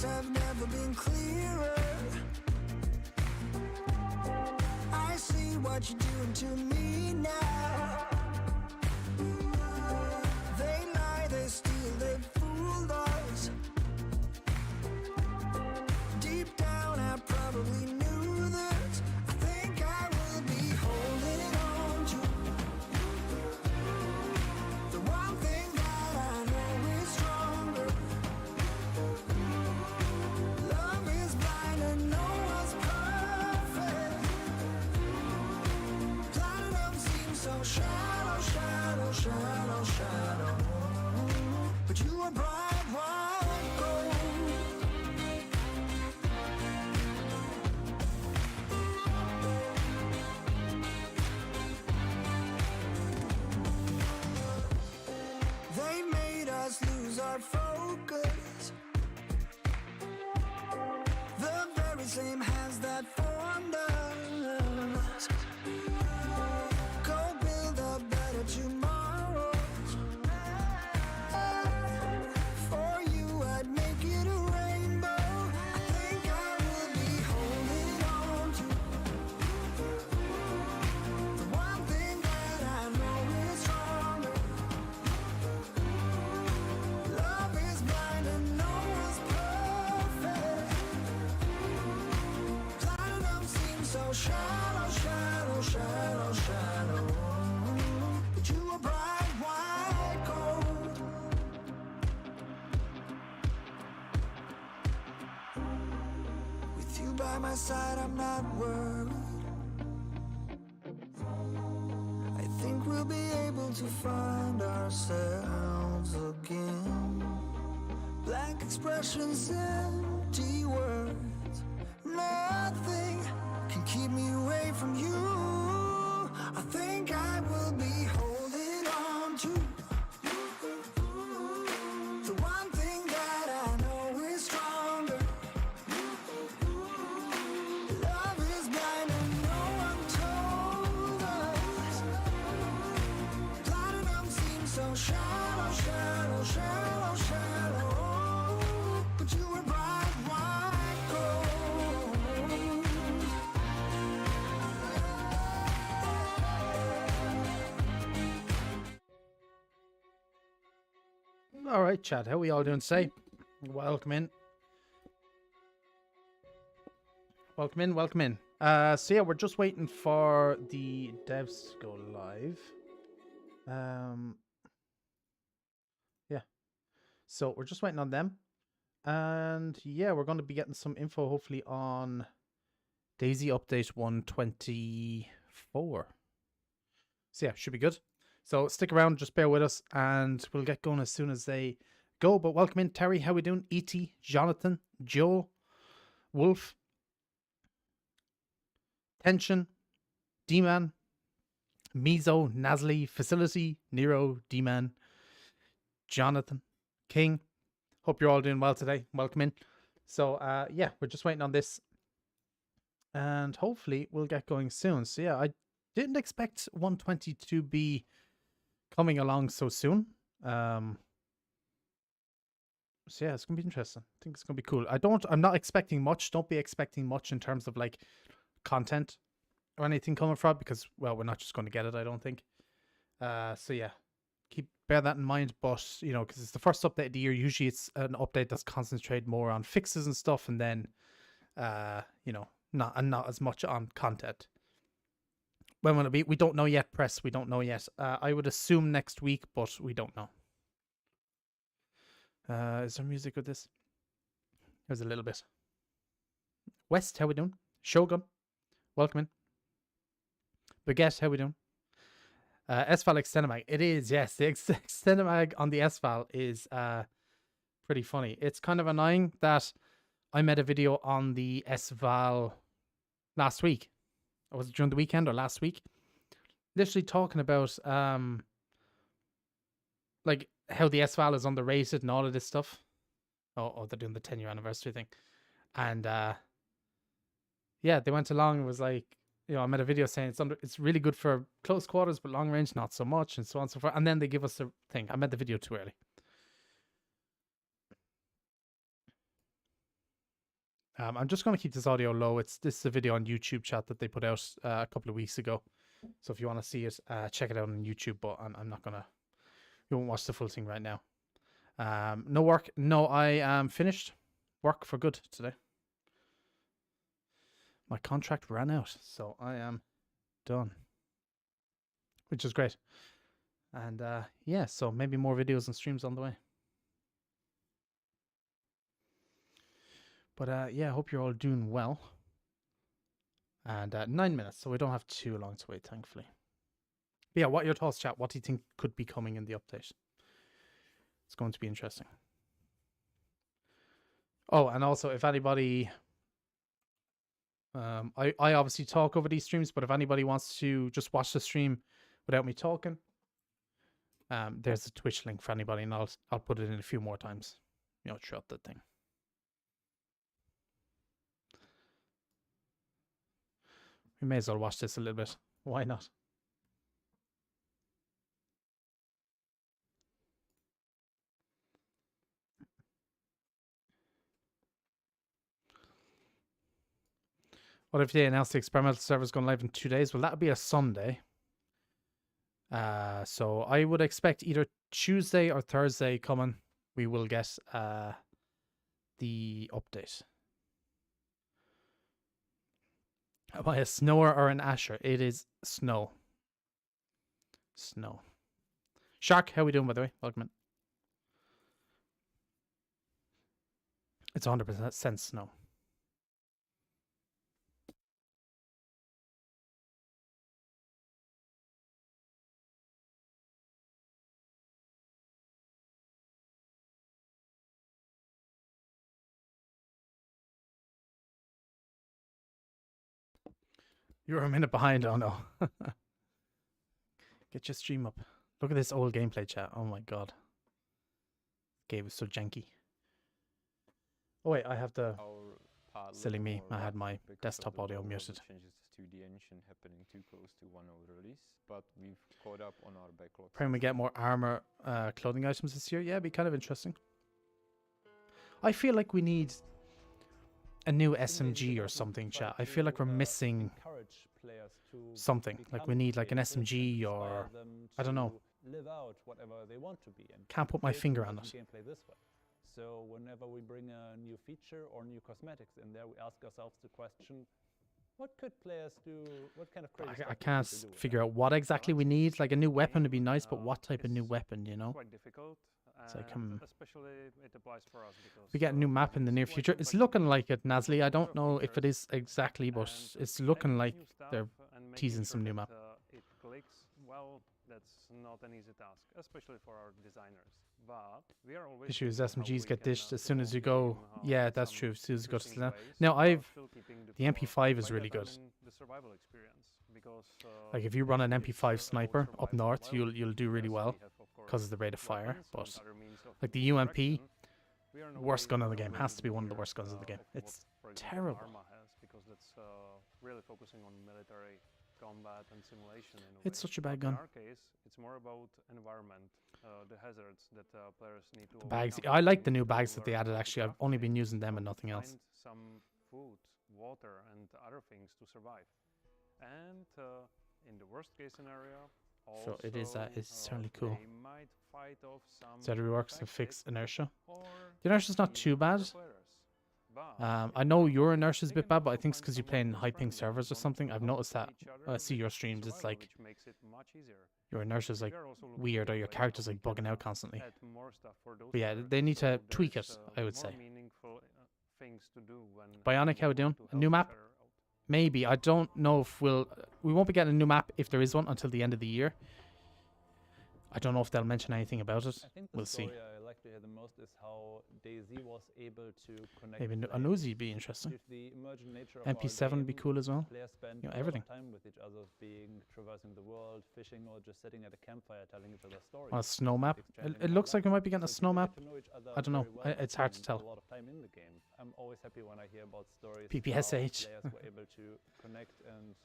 thoughts have never been clearer. I see what you're doing to me now. They lie, they steal, they fooled us. Deep down I probably knew this. I think I will be holding on to the one thing that I know is stronger. Love is blind and no one's perfect. Platinum seems so shallow, shallow, shallow, shallow. But you are bright white gold. They made us lose our focus. The very same hands that formed us. Go build a better tomorrow. For you I'd make it a rainbow. I think I will be holding on to the one thing that I know is stronger. Love is blind and no one's perfect. Platinum seems so shallow, shallow, shallow, shallow. But you are bright white gold. With you by my side, I'm not worried. I think we'll be able to find ourselves again. Blank expressions, empty words. Nothing can keep me away from you. I think I will be holding on to the one thing that I know is stronger. Love is blind and no one told us. Platinum seems so shallow, shallow, shallow, shallow. But you were bright white gold. All right, chat. How we all doing today? Welcome in. Welcome in. Welcome in. So yeah, we're just waiting for the devs to go live. Yeah. So we're just waiting on them, and yeah, we're going to be getting some info hopefully on DayZ update 124. So yeah, should be good. So stick around, just bear with us, and we'll get going as soon as they go. But welcome in, Terry. How we doing? E.T., Jonathan, Joel, Wolf, Tension, D-Man, Mizo, Nasli, Facility, Nero, D-Man, Jonathan, King. Hope you're all doing well today. Welcome in. So yeah, we're just waiting on this, and hopefully we'll get going soon. So yeah, I didn't expect 120 to be coming along so soon. So yeah, it's gonna be interesting. I think it's gonna be cool. I'm not expecting much. Don't be expecting much in terms of like content or anything coming from it, because well, we're not just going to get it, I don't think. So yeah, bear that in mind. But you know, because it's the first update of the year, usually it's an update that's concentrated more on fixes and stuff, and then you know, not as much on content. When will it be? We don't know yet, press. We don't know yet. I would assume next week, but we don't know. Is there music with this? There's a little bit. West, how we doing? Shogun, welcome in. Baguette, how we doing? S-File Extendamag. It is, yes. The Extendamag on the S-File is pretty funny. It's kind of annoying that I made a video on the S-File last week. Or was it during the weekend or last week? Literally talking about like how the S-File is underrated and all of this stuff. Oh, they're doing the 10-year anniversary thing. And yeah, they went along and was like, you know, I made a video saying it's really good for close quarters, but long range, not so much, and so on and so forth. And then they give us a thing. I made the video too early. I'm just going to keep this audio low. This is a video on YouTube chat that they put out a couple of weeks ago. So if you want to see it, check it out on YouTube. But I'm not going to... You won't watch the full thing right now. No work. No, I am finished. Work for good today. My contract ran out. So I am done. Which is great. And yeah, so maybe more videos and streams on the way. But yeah, I hope you're all doing well. And 9 minutes, so we don't have too long to wait, thankfully. But yeah, what are your thoughts, chat? What do you think could be coming in the update? It's going to be interesting. Oh, and also, if anybody... I obviously talk over these streams, but if anybody wants to just watch the stream without me talking, there's a Twitch link for anybody, and I'll put it in a few more times, you know, throughout the thing. We may as well watch this a little bit. Why not? What if they announce the experimental server is going live in 2 days? Well, that would be a Sunday. So I would expect either Tuesday or Thursday coming. We will get the update. Am I a snower or an asher? It is snow. Snow. Shark, how we doing, by the way? Welcome in. It's 100% snow. You're a minute behind. Oh no. Get your stream up. Look at this old gameplay chat. Oh my god. Game is so janky. Oh wait, I have the... Silly me. I had my desktop audio muted. Changes to the engine happening too close to 1.0 release, but we've caught up on our backlog. Praying we get more armor clothing items this year. Yeah, it'd be kind of interesting. I feel like we need a new SMG or something, chat. I feel like we're missing something. Like we need like an SMG or I don't know. Live out whatever they want to be in. Can't put my finger on it. Gameplay this way. So whenever we bring a new feature or new cosmetics in there, we ask ourselves the question: what could players do? What kind of crazy stuff I can't figure out what exactly we need. Like a new weapon would be nice, but what type of new weapon, you know? Quite difficult. It's like, especially it applies for us because we get a new map in the near future. It's looking like it, Nasli. I don't know if it is exactly, but it's looking like they're teasing some new map. It clicks. Well, that's not an easy task, especially for our designers. But we are always Issues thinking how SMGs we get can, ditched as soon as you promote go. them, Yeah, in that's some true. As soon as you go to interesting the... ways, Now while I've... still keeping The core. MP5 is By really that I good. mean the survival experience, because, Like if you run an basically it's MP5 about sniper up survival. north, Well, you'll do really yes, well we have, of course, because of the rate of fire. weapons But and other means of like the UMP, interaction. We are no worst way gun in the game, away has to be one of the here, worst guns of the game. what, It's for example, terrible. Arma has, because that's really focusing on military combat and simulation in a It's way. such a bad But in gun. our case, it's more about environment, the hazards that players need to The bags. overcome I like the and new to bags that they learn added. how to Actually, I've craft only been things, using them and how to nothing else. find some food, water, and other things to survive. And in the worst case scenario, So it is. also, It's certainly cool. they might fight off some So it works to infected fix inertia. or The inertia's not too even other bad. players. But I know your inertia is a they bit can bad, but I also think it's find because you someone play in who's high ping friendly and servers or wants something. to I've help noticed that. each other I see with your streams. It's survival, like which makes it much easier. your inertia's like We are also looking weird, or into your ways character's how we like bugging can, out constantly. add more stuff for those But yeah, players, they need to so tweak there's, it, I would more say. meaningful things to do when Bionic, how we we doing? want to A new help map? each other out. Maybe. I don't know if we won't be getting a new map if there is one until the end of the year. I don't know if they'll mention anything about it. I think the We'll see. story I like to hear the most is how DayZ was able to connect. Maybe a players. Uzi would be interesting. Due to the emergent nature of our MP7 would be game, cool as well. Players spend You know, a lot everything. of time with each other, being traversing the world, fishing, or just sitting at a campfire telling each other stories. On a snow map. exchanging It looks like we might be getting a So snow people map. get to know each other I don't know. very well It's hard to and tell. A lot of time in the game. I'm always happy when I hear about stories. PPSH. How players were able to connect and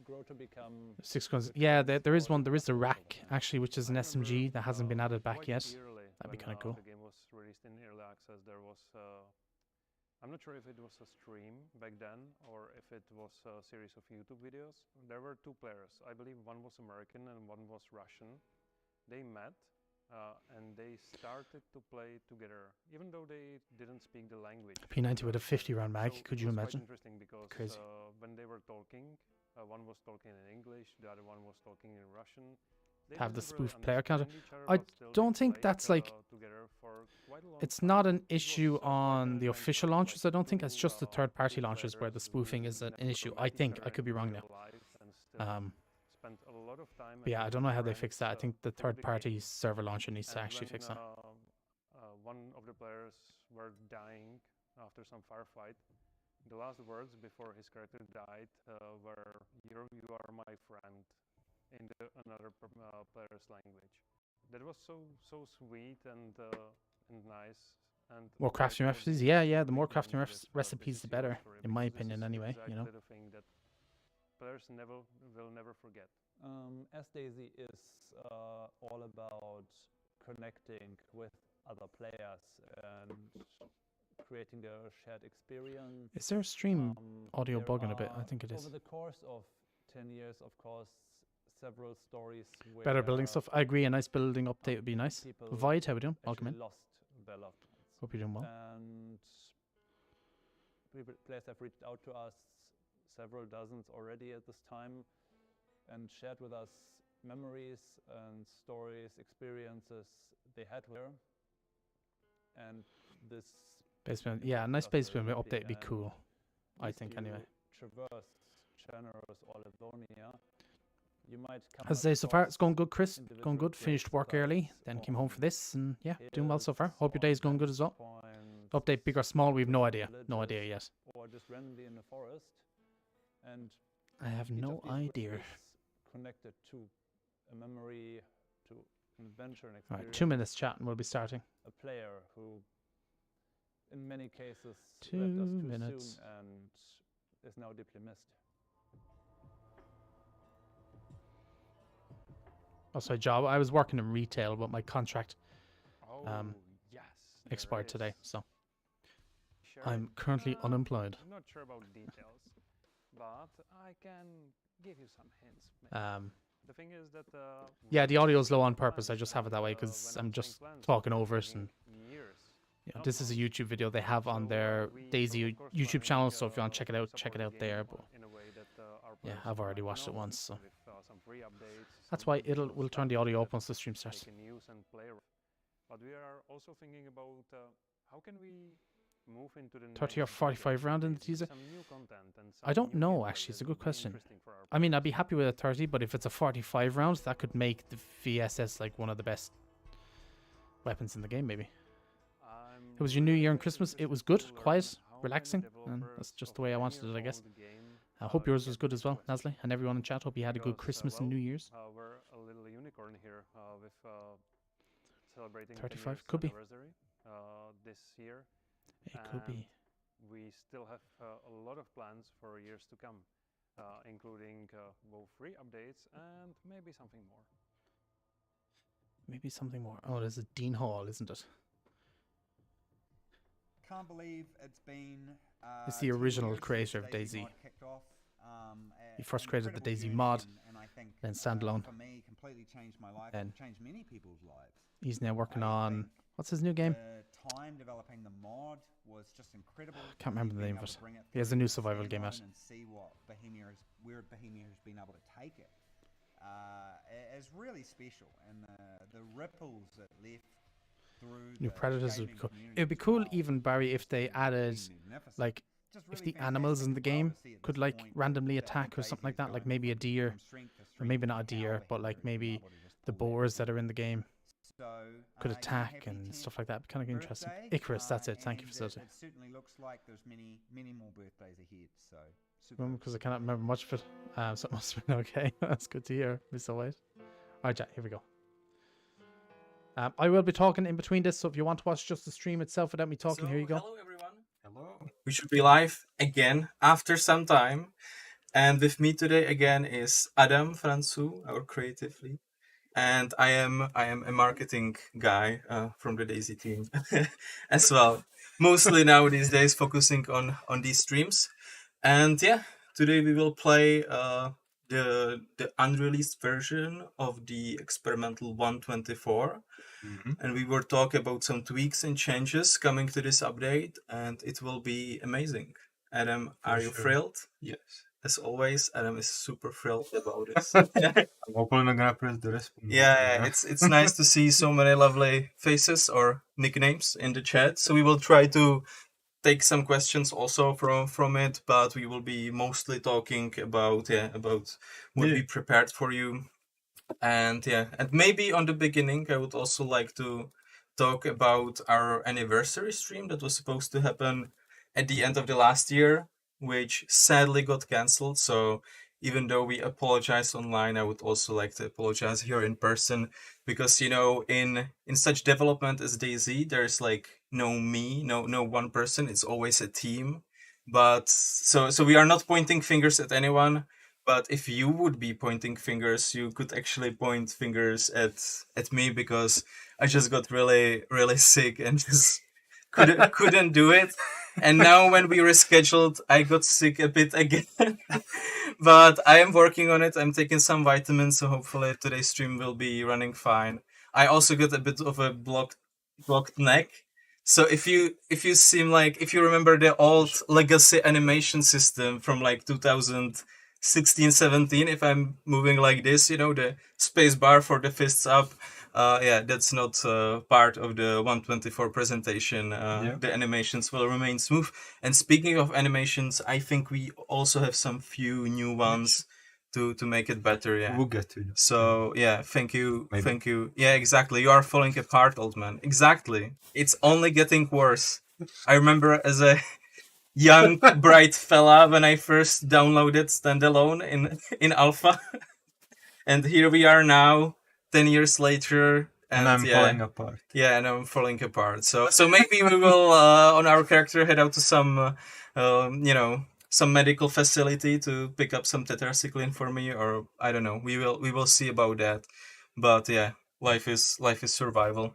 grow to become. 6 guns. good Yeah, friends there is or one. There is the customers over rack time. actually, which is an I SMG remember, that hasn't been added back quite yet. early That'd be when, kinda cool. The game was released in early access. There was I'm not sure if it was a stream back then or if it was a series of YouTube videos. There were two players. I believe one was American and one was Russian. They met and they started to play together, even though they didn't speak the language. P90 with a 50 round mag, So could it you was imagine? Quite interesting because Crazy. when they were talking, one was talking in English, the other one was talking in Russian. They Have the didn't really spoof player counter. understand each other, I but still don't they think played, that's like, together for quite a long it's time. not an It was, issue quite on an the official adventure, launches. like I don't think it's two, just the third party two launches where the players spoofing who is an never issue. met I each think, I other could be in wrong real now. life and still spent a lot of time But yeah, I and don't know how they friends, fix that. I think the for third the party game. server launcher needs to And actually when fix that. one of the players were dying after some firefight, the last words before his character died were "You are my friend" in another player's language. That was so sweet and nice. And More like crafting what recipes? DayZ Yeah, is yeah, the more doing crafting with, this recipes, is the your better, story, in my because this opinion, is anyway, you know. exactly the thing that players will never forget. As DayZ is all about connecting with other players and creating a shared experience. Is there a stream audio There bugging a bit? I are, think it is. Over the course of 10 years, of course, several stories where Better building stuff. I agree, a nice building update would be nice. people Void, how we doing? Welcome actually in. lost their loved ones. Hope you're doing well. And players have reached out to us, several dozens already at this time, and shared with us memories and stories, experiences they had with her. And this Basement, yeah, a nice just basement very update would be deeply, cool. I least think, you anyway. traverse Generous or Livonia, you might come As I say, so far it's going good, Chris. Going individual good. Finished work places early, then came home for on this, and yeah, doing well so hills, far. Hope your day's going good as well. points, Update big or small, we've no different idea. No idea villages, yet. or just randomly in the forest, and I have each no of these idea. places connected to a memory, to an adventure, and Alright, experience. 2 minutes chat and we'll be starting. A player who, in many cases, 2 left us too minutes. soon and is now deeply missed. Also, job. I was working in retail, but my contract Oh yes, there expired today, is. so Sure. I'm currently unemployed. I'm not sure about details, but I can give you some hints. Maybe. The thing is that Yeah, we the audio's low on playing purpose. I just have it that way and, because when I'm I'm playing just Plants, talking we're over it. playing And years. yeah, not this is a months. YouTube video they have on So, their we DayZ of course YouTube trying, channel. So if you want to check it out, support check it the out game there. But in a way that our yeah, players I've already might watched it know, once, so with some free updates, that's some why we'll turn the stuff audio that up once the stream they starts. can use and play around. But we are also thinking about how can we move into the 30 or next 45 round in the decade with teaser. some new content and I some don't new know gameplay actually. It's a that good would be question. interesting for our I mean, I'd be players. happy with a 30, but if it's a 45 round, that could make the VSS like one of the best weapons in the game. Maybe. It was your New Year and Christmas. It was good, quiet, relaxing, and that's just the way I wanted it, I guess. I hope yours was good as well, Nasli, and everyone in chat. Hope you had a good Christmas and New Year's. We're a little unicorn here with celebrating 35, 10 could be. years anniversary this year. It could be. We still have a lot of plans for years to come, including both free updates and maybe something more. Maybe something more. Oh, there's a Dean Hall, isn't it? Can't believe it's been. It's the 2 original years creator since of DayZ DayZ. mod kicked off. He An first created the incredible DayZ journey mod, and I think, then standalone. For me, completely changed my life. And changed many people's lives. He's now working I on think what's his new game? The time developing the mod was just incredible. Can't remember the Being name of able it. to bring He has a through new survival game out. standalone and see what where Bohemia has been able to take it. Is really special, and the ripples it left through New the Predators would gaming be cool. community It'd be as cool, well. even Barry, if they It's added been magnificent. like Just if really the animals in the fantastic as well game to see at could this like point randomly that attack or DayZ something like is that, like going maybe a from deer, strength to or strength maybe not a and deer, how but the like heroes have been maybe able to just the pull boars that everything are in the game so, could yeah, attack happy and 10th stuff like that. Kind of interesting. birthday, Icarus, that's it. Thank you and for that. it certainly looks like there's many more birthdays ahead. So super. Because I cannot remember much of it. So it must have been okay. That's good to hear, Mr. White. Alright, chat, here we go. I will be talking in between this, so if you want to watch just the stream itself without me talking, here you go. Hello everyone. Hello. We should be live again after some time. And with me today again is Adam Francu, our creative lead. and I am a marketing guy from the DayZ team as well. Mostly now these days focusing on these streams, and yeah, today we will play the unreleased version of the experimental 124. And we will talk about some tweaks and changes coming to this update, and it will be amazing. Adam, are you thrilled? Yes. As always, Adam is super thrilled about this. I'm hopefully not gonna press the respawn. Yeah, it's nice to see so many lovely faces or nicknames in the chat. So we will try to take some questions also from it, but we will be mostly talking about what we prepared for you. And maybe on the beginning, I would also like to talk about our anniversary stream that was supposed to happen at the end of the last year, which sadly got cancelled. So even though we apologize online, I would also like to apologize here in person, because in such development as DayZ, there's like no one person. It's always a team. But so we are not pointing fingers at anyone. But if you would be pointing fingers, you could actually point fingers at me, because I just got really sick and just couldn't do it. And now when we rescheduled, I got sick a bit again. But I am working on it. I'm taking some vitamins, so hopefully today's stream will be running fine. I also got a bit of a blocked neck. So if you remember the old legacy animation system from like 2016, 17, if I'm moving like this, the space bar for the fists up, that's not part of the 124 presentation. The animations will remain smooth. And speaking of animations, I think we also have some few new ones to make it better. Yeah, we'll get to it. So thank you. Maybe. Thank you. Yeah, exactly. You are falling apart, old man. Exactly. It's only getting worse. I remember as a young bright fella when I first downloaded standalone in alpha, and here we are now 10 years later, and I'm falling apart. Yeah, and I'm falling apart. So maybe we will on our character head out to some some medical facility to pick up some tetracycline for me, or I don't know. We will see about that. But yeah, life is survival.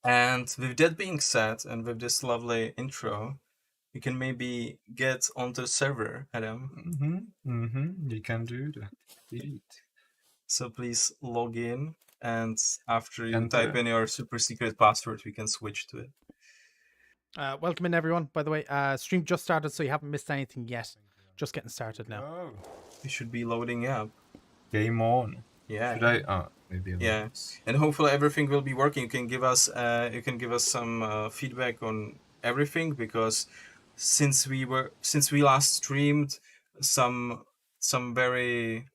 And with that being said, and with this lovely intro, you can maybe get onto the server, Adam. You can do that. Indeed. So please log in, and after you type in your super secret password, we can switch to it. Welcome in, everyone. By the way, stream just started, so you haven't missed anything yet. Just getting started now. Oh. You should be loading up. Game on. Yeah. Should I? Maybe. And hopefully everything will be working. You can give us some feedback on everything, because since we last streamed, some very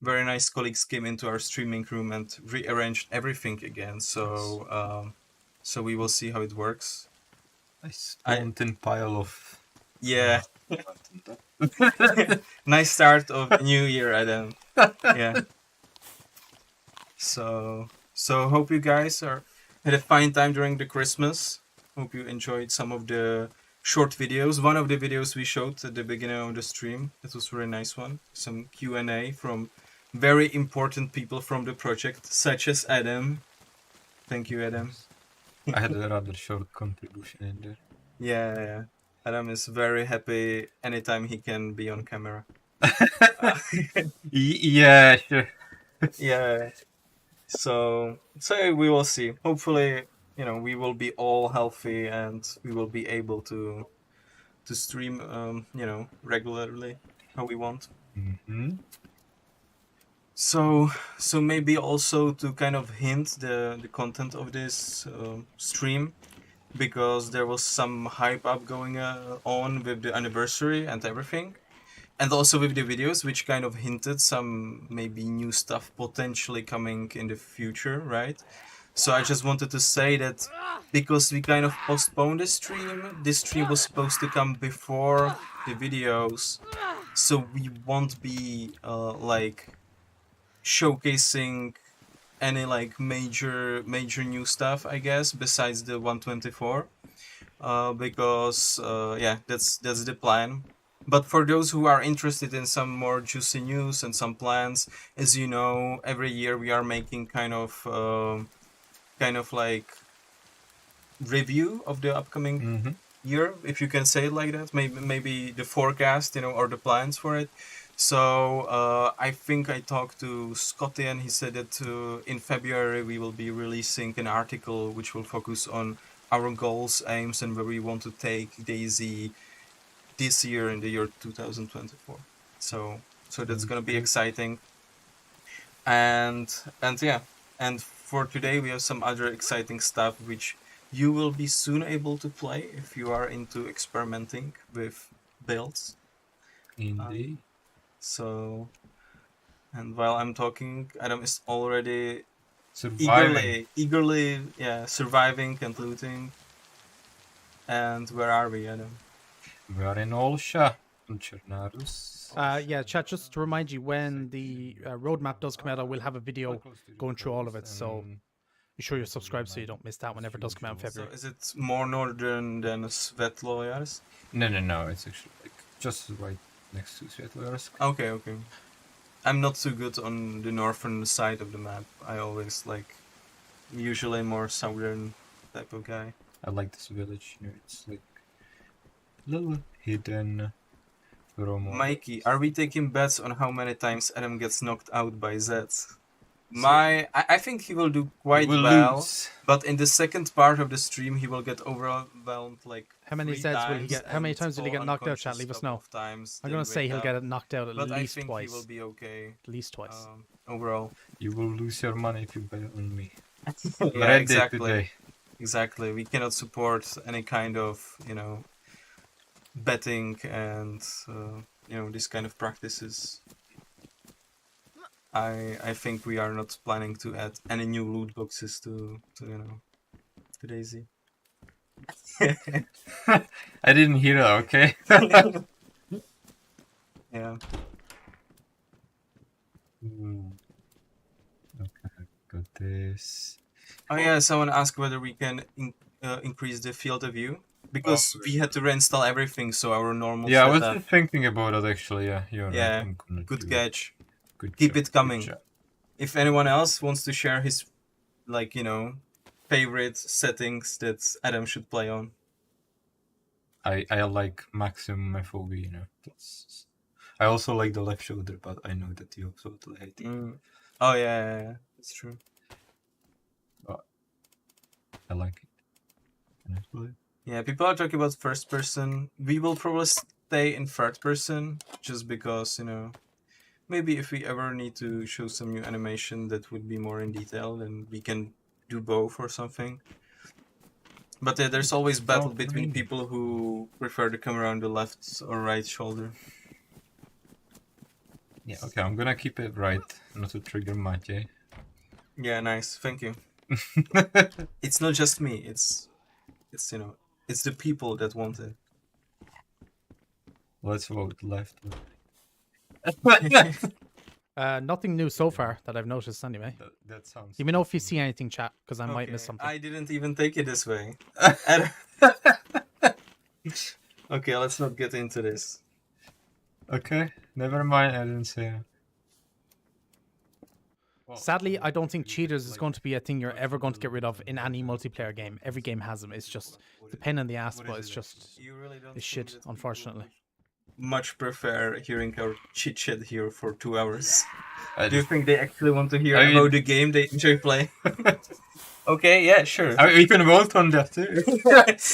nice colleagues came into our streaming room and rearranged everything again. So so we will see how it works. Nice mountain pile of nice start of the new year, Adam. Yeah. So hope you guys had a fine time during the Christmas. Hope you enjoyed some of the short videos. One of the videos we showed at the beginning of the stream, it was a very nice one. Some Q&A from very important people from the project, such as Adam. Thank you, Adam. I had a rather short contribution in there. Yeah. Adam is very happy anytime he can be on camera. Yeah, sure. Yeah. So we will see. Hopefully, we will be all healthy and we will be able to stream, regularly how we want. So maybe also to kind of hint the content of this stream, because there was some hype up going on with the anniversary and everything. And also with the videos, which kind of hinted some maybe new stuff potentially coming in the future, right? So I just wanted to say that because we kind of postponed this stream was supposed to come before the videos, so we won't be like showcasing any like major new stuff, I guess, besides the 124, because that's the plan. But for those who are interested in some more juicy news and some plans, as you know, every year we are making kind of like review of the upcoming Mm-hmm. year, if you can say it like that. Maybe the forecast, or the plans for it. So I think I talked to Scotty and he said that in February we will be releasing an article which will focus on our goals, aims, and where we want to take DayZ this year in the year 2024. So that's gonna be exciting. And yeah, and for today we have some other exciting stuff which you will be soon able to play if you are into experimenting with builds. Indeed. So, and while I'm talking, Adam is already Surviving. eagerly, surviving and looting. And where are we, Adam? We are in Olsha, on Chernarus. Yeah, chat, just to remind you, when the roadmap does come out, I will have a video going through all of it, so be sure you're subscribed so you don't miss that whenever it does come out in So February. is it more northern than Svetloyarsk? No, it's actually like just right next to Svetloyarsk. Okay. I'm not too good on the northern side of the map. I always usually more southern type of guy. I like this village, it's like a little hidden from Mikey, are we taking bets on how many times Adam gets knocked out by Zed? I think he will do quite will well, lose. but in the second part of the stream he will get overwhelmed How many 3 Zeds will he times get? How many and times will he fall get knocked out, chat? unconscious Leave us couple know. of times, I'm then gonna say wake he'll up. get knocked out at But least I think twice. he will be okay At least twice. overall. You will lose your money if you bet on me. Yeah, Read it exactly. today. Exactly. We cannot support any kind of, betting and, this kind of practices. I think we are not planning to add any new loot boxes to DayZ. I didn't hear that, okay? Yeah. Okay, got this. Oh yeah, someone asked whether we can increase the field of view. Because we had to reinstall everything, so our normal Yeah, I was setup. just thinking about it actually, yeah. You're Yeah, right. I'm gonna good do it. catch. Good Keep job, it coming. good job. If anyone else wants to share his, favorite settings that Adam should play on. I like maximum FOV, That's... I also like the left shoulder, but I know that you also hate it. Oh yeah, that's true. But I like it. Can I play? Yeah, people are talking about first person. We will probably stay in third person, just because, maybe if we ever need to show some new animation that would be more in detail, then we can do both or something. But there's always battle between people who prefer the camera on the left or right shoulder. Yeah, okay, I'm gonna keep it right, not to trigger Maciej. Yeah, nice. Thank you. It's not just me. It's it's the people that want it. Let's vote left. Nothing new so far that I've noticed anyway. That sounds... Let me know if you see anything, chat, because I might miss Okay, something. I didn't even take it this way. Okay, let's not get into this. Okay, never mind, I didn't say it. Sadly, I don't think cheaters is going to be a thing you're ever going to get rid of in any multiplayer game. Every game has them. It's just the pain in the ass, but it's just You really don't it's think shit, that unfortunately. much prefer hearing our chit chat here for 2 hours. I Do you just... think they actually want to hear I mean- about the game they enjoy playing? Okay, yeah, sure. We can vote on that too.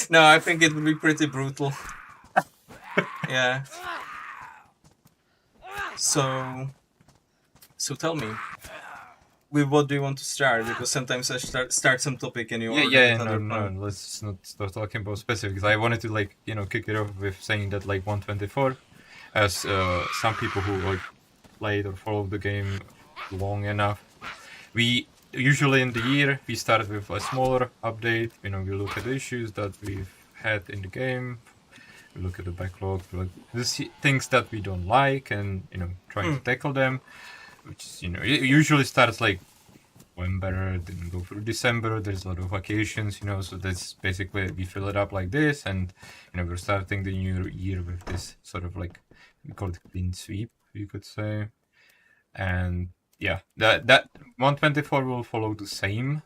No, I think it would be pretty brutal. Yeah. So tell me, with what do you want to start? Because sometimes I start some topic and you already Yeah, get no, other plan. let's not start talking about specifics. I wanted to kick it off with saying that 124, as some people who played or followed the game long enough, we usually in the year we start with a smaller update. We look at the issues that we've had in the game. We look at the backlog, the things that we don't like, and trying to tackle them. Which is, it usually starts November, then go through December. There's a lot of vacations, you know. So that's basically we fill it up like this, and you know we're starting the new year with this sort of like we call it clean sweep, you could say. And yeah, that 124 will follow the same.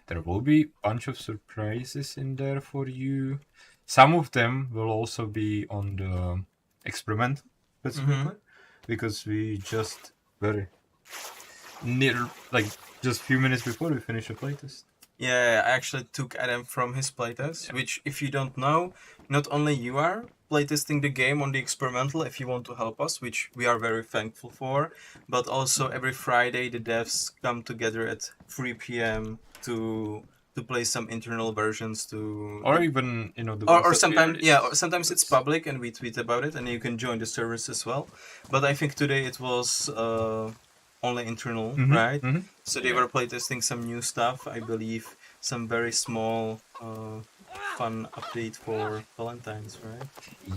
There will be a bunch of surprises in there for you. Some of them will also be on the experiment specifically, because we just very near, like just a few minutes before we finish a playtest. Yeah, I actually took Adam from his playtest, which, if you don't know, not only you are playtesting the game on the experimental if you want to help us, which we are very thankful for, but also every Friday the devs come together at 3 p.m. to play some internal versions to... Or even, you know, the or sometimes, yeah, or sometimes it's public and we tweet about it and you can join the servers as well. But I think today it was only internal, right? So they were playtesting some new stuff, I believe, some very small fun update for Valentine's, right?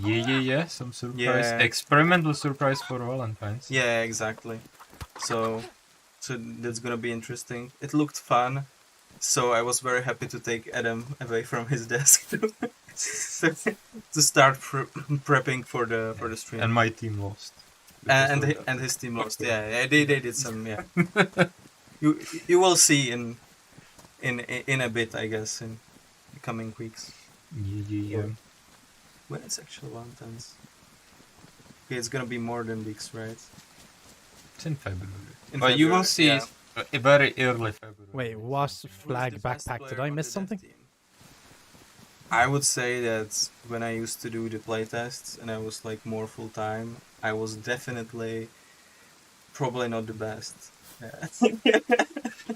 Yeah, some surprise, experimental surprise for Valentine's. Yeah, exactly. So that's gonna be interesting. It looked fun, so I was very happy to take Adam away from his desk to start prepping for the stream. And my team lost. And his team lost. Yeah, they did some. Yeah, you will see in a bit, I guess, in the coming weeks. Yeah. When it's actually Valentine's. Okay, it's gonna be more than weeks, right? It's in February. But you will see very early February. Wait, what flag backpack? Did I miss something? I would say that when I used to do the playtests and I was like more full time, I was definitely probably not the best. Yeah.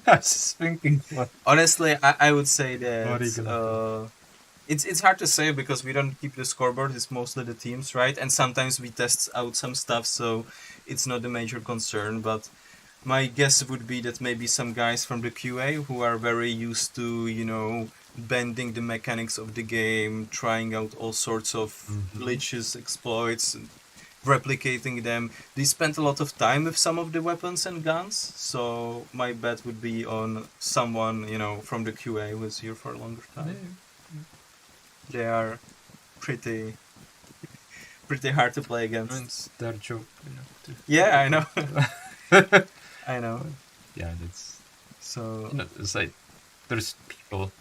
I was just thinking. Honestly, I would say that it's hard to say because we don't keep the scoreboard. It's mostly the teams, right? And sometimes we test out some stuff, so it's not a major concern. But my guess would be that maybe some guys from the QA who are very used to, you know, bending the mechanics of the game, trying out all sorts of glitches, exploits, replicating them. They spent a lot of time with some of the weapons and guns, so my bet would be on someone, you know, from the QA who is here for a longer time. They are pretty hard to play against. It's their job, you know. Yeah, I know. I know. Yeah, that's so. You know, it's like there's people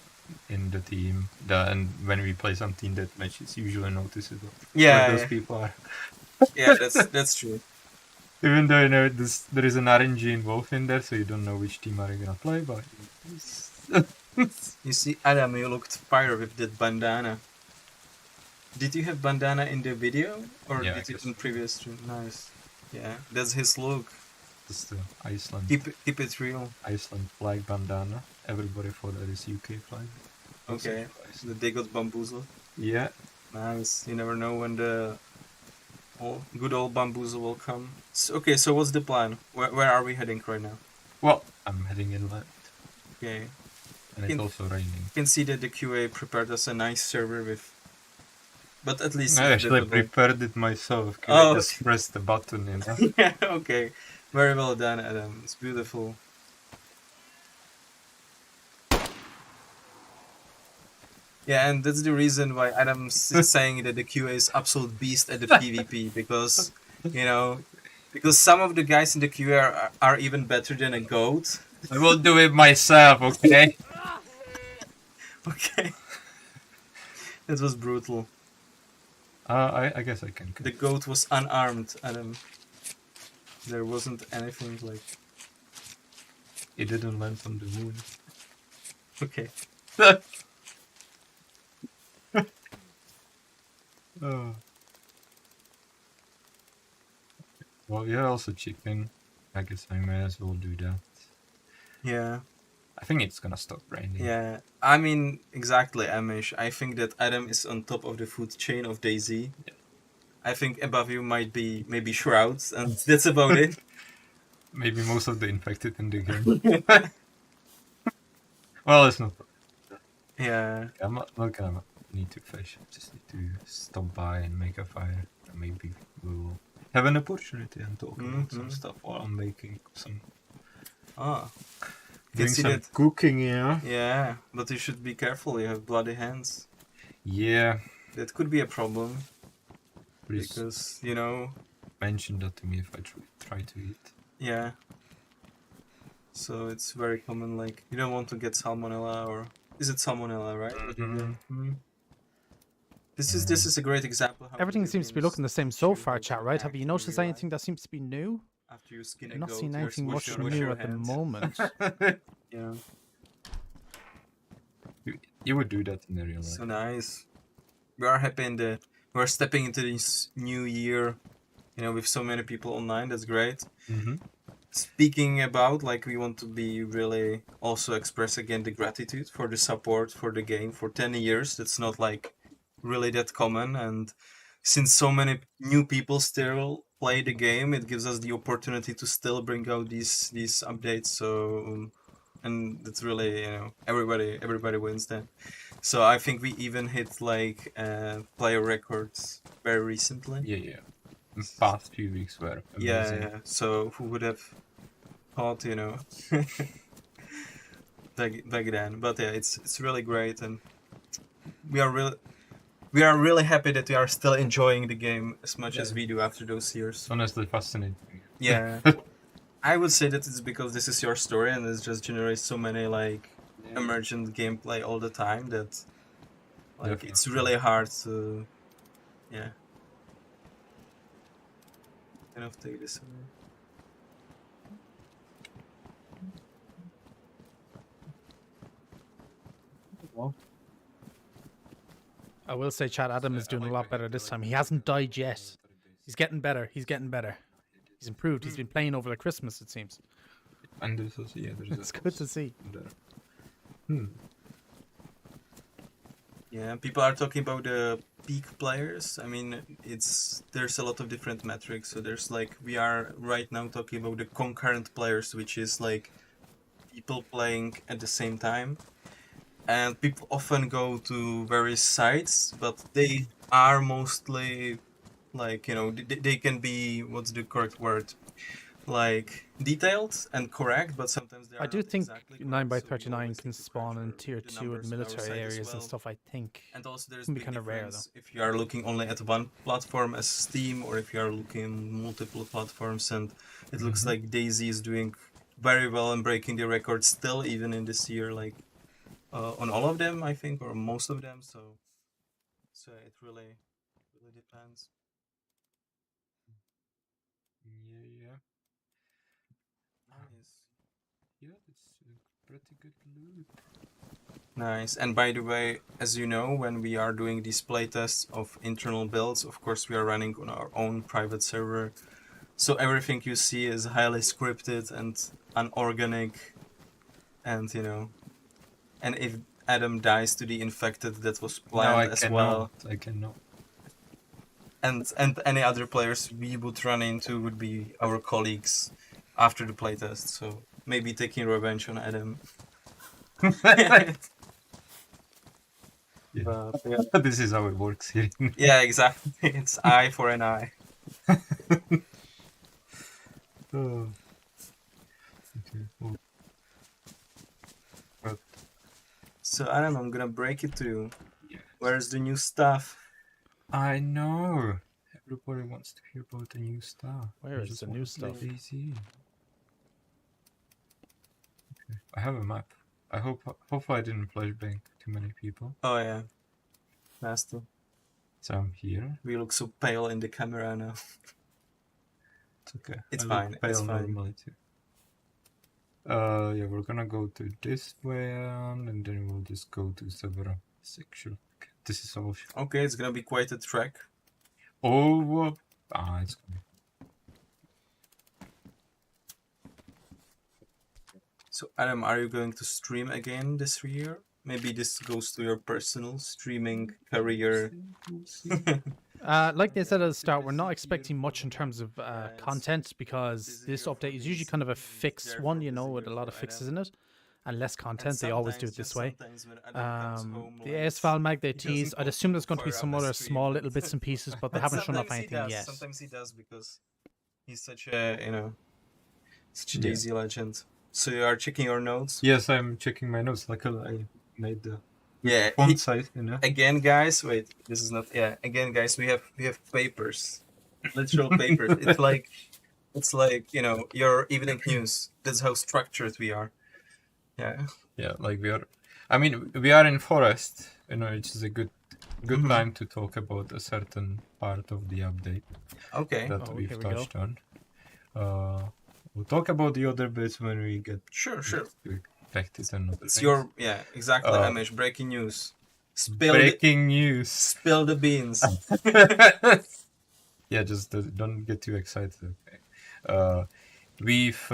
in the team that, and when we play some team deathmatch, it's usually noticeable. Yeah, where those people are. Yeah, that's true. Even though, you know, there is an RNG involved in there, so you don't know which team are you gonna play, but you see, Adam, you looked fire with that bandana. Did you have bandana in the video, or did you in previous stream? Nice. Yeah, that's his look. That's the Iceland. Keep it real. Iceland flag bandana. Everybody thought that is UK flag. Okay, so they got bamboozled. Yeah. Nice. You never know when the good old bamboozle will come. Okay, so what's the plan? Where are we heading right now? Well, I'm heading inland. Okay. And it's also raining. You can see that the QA prepared us a nice server with... But at least... I actually prepared it myself. I just press the button, you know? Yeah, okay. Very well done, Adam. It's beautiful. Yeah, and that's the reason why Adam's saying that the QA is absolute beast at the PvP, because, you know, because some of the guys in the QA are even better than a goat. I will do it myself, okay? Okay. That was brutal. I guess I can. The goat was unarmed, Adam. There wasn't anything like... It didn't land on the moon. Okay. Well, you're also chicken. I guess I may as well do that. Yeah. I think it's gonna stop raining. Yeah. I mean, exactly, Amish. I think that Adam is on top of the food chain of DayZ. Yeah. I think above you might be maybe Shrouds, and that's about it. Maybe most of the infected in the game. Well, it's not. Yeah. I'm not gonna need to fish. I just need to stop by and make a fire. And maybe we will have an opportunity and talk about some stuff while I'm making some. can Doing see some that. cooking, yeah. Yeah, but you should be careful. You have bloody hands. Yeah. That could be a problem Please because you know. mention that to me if I try to eat. Yeah. So it's very common. Like you don't want to get salmonella, or is it salmonella, right? What you get? This is a great example. How Everything video seems to be games looking the same so teach you far, how chat. to Right? Have act you in noticed real anything life. that seems to be new? After you skin a I'm not goat, seeing you're anything supposed much to wash new your at the hands. moment. Yeah. You would do that in the real life. So nice. We are happy we're stepping into this new year, with so many people online. That's great. Mm-hmm. Speaking about, like, we want to be really also express again the gratitude for the support for the game for 10 years. That's not like really that common, and since so many new people still play the game, it gives us the opportunity to still bring out these updates. So and it's really, everybody wins then. So I think we even hit like player records very recently. Yeah. The past few weeks were amazing. Yeah. So who would have thought, back then? But yeah, it's really great, and we are really happy that we are still enjoying the game as much as we do after those years. It's honestly fascinating. Yeah. I would say that it's because this is your story, and it just generates so many like emergent gameplay all the time that like it's really hard to kind of take this away. I will say, Chad, Adam is doing a lot better this time. He hasn't died yet. He's getting better. He's improved. He's been playing over the Christmas, it seems. And there's also, there's It's good to see. Yeah, people are talking about the peak players. I mean, there's a lot of different metrics. So there's like, we are right now talking about the concurrent players, which is like people playing at the same time. And people often go to various sites, but they are mostly like, they can be, what's the correct word? Like detailed and correct, but sometimes they are I do not think exactly 9 by correct, so we 39 always can need to spawn in correct tier the 2 in numbers on our military side as areas and well. stuff, I think. And also there's Can be big kinda rare, difference if you are looking only at one platform as Steam, or if you are looking multiple platforms. And it looks like DayZ is doing very well and breaking the record still, even in this year, like on all of them, I think, or most of them. So it really depends. Yeah. Nice. Yeah, it's a pretty good loot. Nice. And by the way, as you know, when we are doing these playtests of internal builds, of course we are running on our own private server. So everything you see is highly scripted and unorganic. And and if Adam dies to the infected, that was planned as well. I cannot. And any other players we would run into would be our colleagues after the playtest. So maybe taking revenge on Adam. Yeah. But, yeah. This is how it works here. Yeah, exactly. It's eye for an eye. Oh. Okay. Well, So Adam, I'm gonna break it to you. yes. Where's the new stuff? I know. Everybody wants to hear about the new stuff. Where I is just the want new to play stuff? DayZ. Okay. I have a map. I hopefully I didn't flashbang too many people. Oh yeah, nasty. So I'm here. We look so pale in the camera now. It's okay. It's I fine, look pale it's fine. normally too. Yeah, we're gonna go to this one, and then we'll just go to several sections. Okay, this is all. Okay, it's gonna be quite a trek. Oh, it's gonna be. So Adam, are you going to stream again this year? Maybe this goes to your personal streaming career. Like they said at the start, we're not expecting much in terms of content, because this update is usually kind of a fixed one, with a lot of fixes in it, and less content. They always do it this way. The ASVAL mag they tease, I'd assume there's going to be some other small little bits and pieces, but they haven't shown off anything yet. Sometimes he does, because he's such a, such a DayZ legend. So you are checking your notes. Yes, I'm checking my notes. Like I made the Yeah. font size, you know. Again, guys. Wait, this is not. Yeah. Again, guys. We have papers, literal papers. It's like your evening news. That's how structured we are. Yeah. Yeah, like we are. I mean, we are in forest. You know, which is a good Mhm. time to talk about a certain part of the update Okay. that Oh, we've here we go. touched on. We'll talk about the other bits when we get Sure. to practice and other It's things. your exactly. Uh, Amish, breaking news. Spill breaking news. spill the beans. Yeah, just don't get too excited. Okay. We've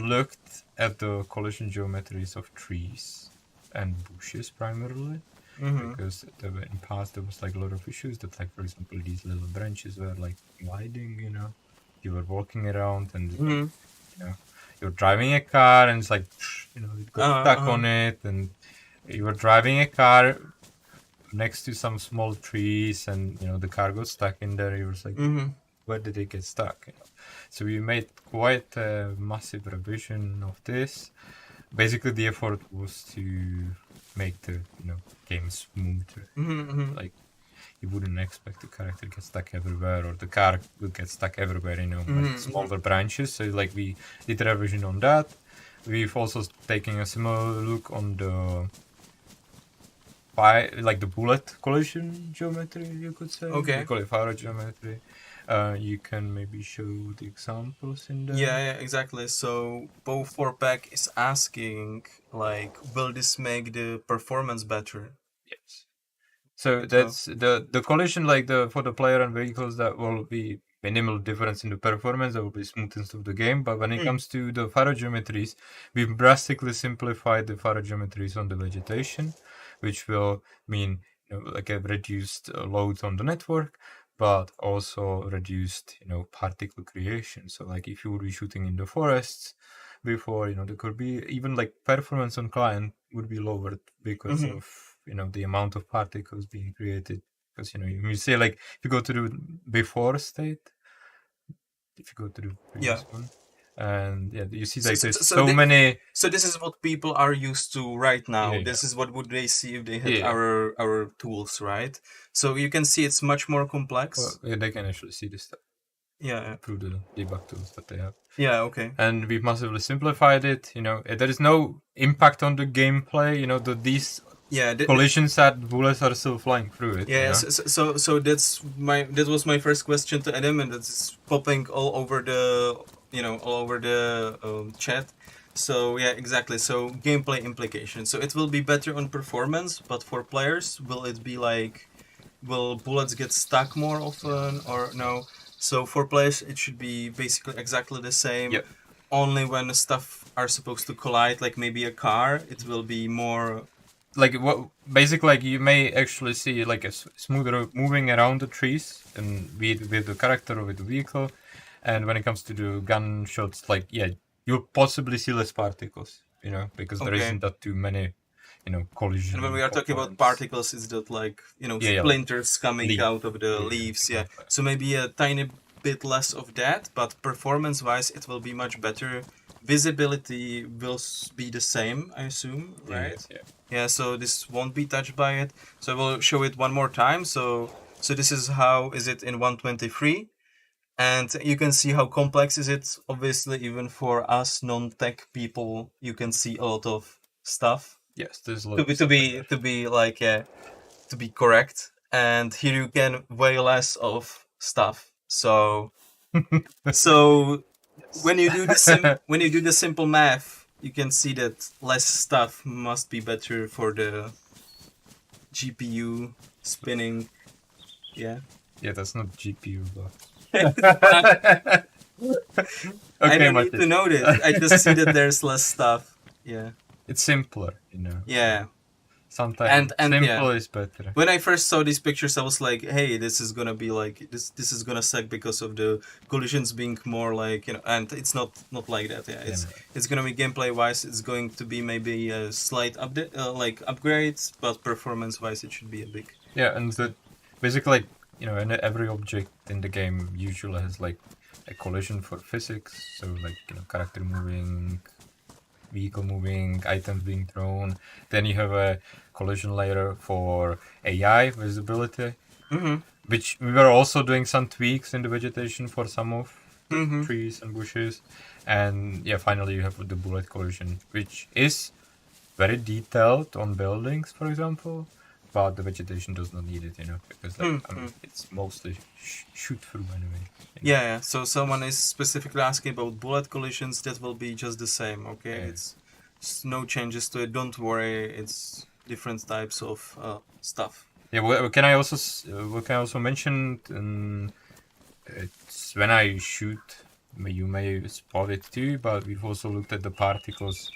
looked at the collision geometries of trees and bushes primarily, Mhm. because in the past there was like a lot of issues that, like, for example, these little branches were like gliding. You were walking around and Mhm. you're driving a car and it's like it got stuck Uh-huh. on it, and you were driving a car next to some small trees and the car got stuck in there. You was like, Mhm. where did it get stuck? So we made quite a massive revision of this. Basically, the effort was to make the game smoother. Mhm. Like, you wouldn't expect the character to get stuck everywhere, or the car would get stuck everywhere, like smaller branches. So like we did a revision on that. We've also taken a similar look on the the bullet collision geometry, you could say. Okay. We call it fire geometry. You can maybe show the examples in there. Yeah, exactly. So Bo4Pack is asking, like, will this make the performance better? Yes. So that's the collision, like for the player and vehicles, that will be minimal difference in the performance. That will be smoothness of the game. But when it comes to the faro geometries, we've drastically simplified the faro geometries on the vegetation, which will mean like a reduced load on the network, but also reduced particle creation. So like if you would be shooting in the forests before, there could be even like performance on client would be lowered because of the amount of particles being created. Because you say, like, if you go to the before state, if you go to the previous one, and you see like there's so many. So this is what people are used to right now. Yeah, This is what would they see if they had Yeah. our tools, right? So you can see it's much more complex. Well, yeah, they can actually see this stuff Yeah. through the debug tools that they have. Yeah. Okay. And we've massively simplified it. There is no impact on the gameplay. These collisions that bullets are still flying through it. Yeah. So that was my first question to Adam, and that's popping all over the chat. So yeah, exactly. So gameplay implications. So it will be better on performance, but for players, will it be like, will bullets get stuck more often or no? So for players, it should be basically exactly the same. Yep. Only when the stuff are supposed to collide, like maybe a car, it will be more. Like what? Basically, like you may actually see like a smoother moving around the trees, and with the character or with the vehicle. And when it comes to the gunshots, like you'll possibly see less particles, because there isn't that too many, collision. And when we are talking about particles, it's that like splinters coming out of the leaves. Yeah. So maybe a tiny bit less of that, but performance-wise, it will be much better. Visibility will be the same, I assume, right? Yeah. So this won't be touched by it. So I will show it one more time. So this is how is it in 123. And you can see how complex is it. Obviously, even for us non-tech people, you can see a lot of stuff. Yes, there's a lot to be correct. And here you can way less of stuff. So when you do the simple math, you can see that less stuff must be better for the GPU spinning. Yeah. Yeah, that's not GPU, but. I don't need to know this. I just see that there's less stuff. Yeah. It's simpler, Yeah. Sometimes simple is better. When I first saw these pictures, I was like, "Hey, this is gonna be like this is gonna suck because of the collisions being more like And it's not like that. Yeah, it's gonna be gameplay wise. It's going to be maybe a slight update, like upgrades, but performance wise, it should be a big. Yeah, and basically, and every object in the game usually has like a collision for physics. So like character moving, vehicle moving, items being thrown. Then you have a collision layer for AI visibility, which we were also doing some tweaks in the vegetation for some of the trees and bushes. And yeah, finally you have the bullet collision, which is very detailed on buildings, for example, but the vegetation does not need it, because like, I mean, it's mostly shoot through anyway. Yeah. So someone is specifically asking about bullet collisions. That will be just the same. Okay, Yeah. it's no changes to it. Don't worry. It's different types of stuff. Yeah, what can I also mention? It's when I shoot, you may spot it too, but we've also looked at the particles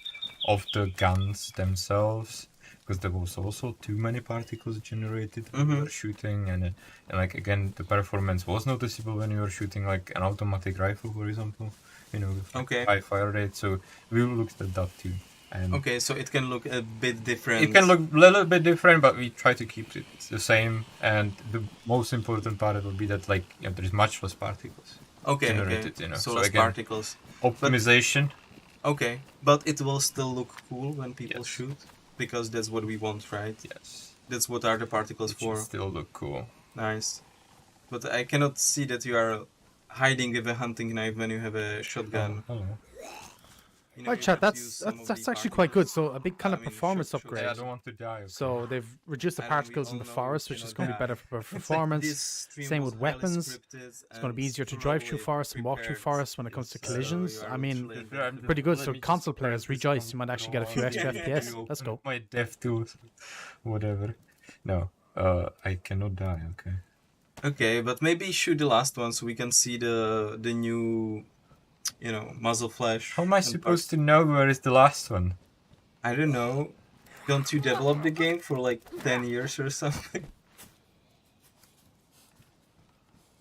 of the guns themselves, because there was also too many particles generated when you were shooting, and like again, the performance was noticeable when you were shooting like an automatic rifle, for example, with like high fire rate. So we looked at that too. And Okay, so it can look a bit different. it can look a little bit different, but we try to keep it the same. And the most important part will be that like there is much less particles generated. So less again, particles. optimization. Okay, but it will still look cool when people shoot, because that's what we want, right? Yes, That's what are the particles it for. should still look cool. Nice. But I cannot see that you are hiding with a hunting knife when you have a shotgun. Oh, Right, chat. That's actually quite good. So a big kind of performance upgrade. yeah, I don't want to die. Okay. So they've reduced the particles in the forest, which is going to be better for performance. Same with weapons. It's going to be easier to drive through forests and walk through forests when it comes to collisions. I mean, pretty good. So console players, rejoice! You might actually get a few extra FPS. Let's go. My death tools, whatever. No, I cannot die. Okay. Okay, but maybe shoot the last one so we can see the new, muzzle flash. How am I supposed to know where is the last one? I don't know. Don't you develop the game for like 10 years or something?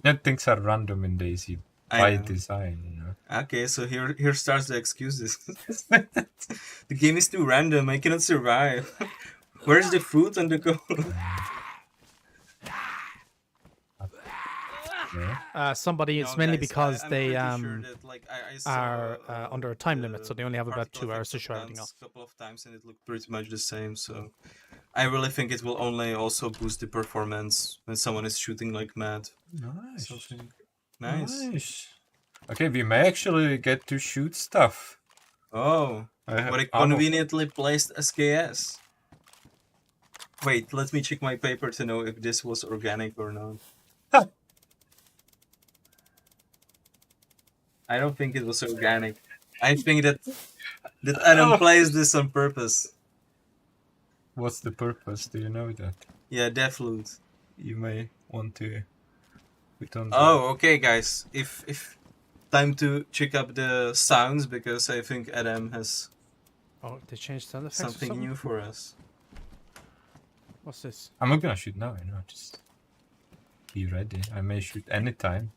That things are random in DayZ I by know. design. Okay, so here starts the excuses. The game is too random. I cannot survive. Where's the food and the gold? Somebody, it's No, mainly guys, because I'm they pretty sure that, like, I saw, are under a time limit, so they only have about particle 2 hours to effect show everything guns off. a couple of times, and it looked pretty much the same. So I really think it will only also boost the performance when someone is shooting like mad. Nice. Something nice. Okay, we may actually get to shoot stuff. Oh, what a conveniently placed SKS. Wait, let me check my paper to know if this was organic or not. I don't think it was organic. I think that Adam plays this on purpose. What's the purpose? Do you know that? Yeah, death loot. You may want to put on. Oh, okay, guys. If time to check up the sounds, because I think Adam has Oh, they changed sound effects. something new for us. What's this? I'm not gonna shoot now. Just be ready. I may shoot anytime.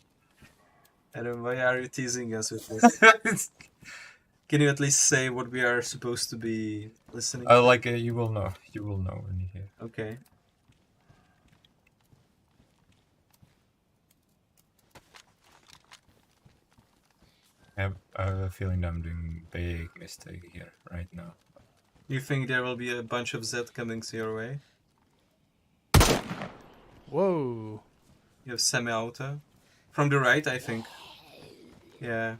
Adam, why are you teasing us with this? Can you at least say what we are supposed to be listening to? Like you will know. You will know when you hear. Okay. I have a feeling that I'm doing a big mistake here right now. You think there will be a bunch of Z coming your way? Whoa. You have semi-auto. From the right, I think. Yeah.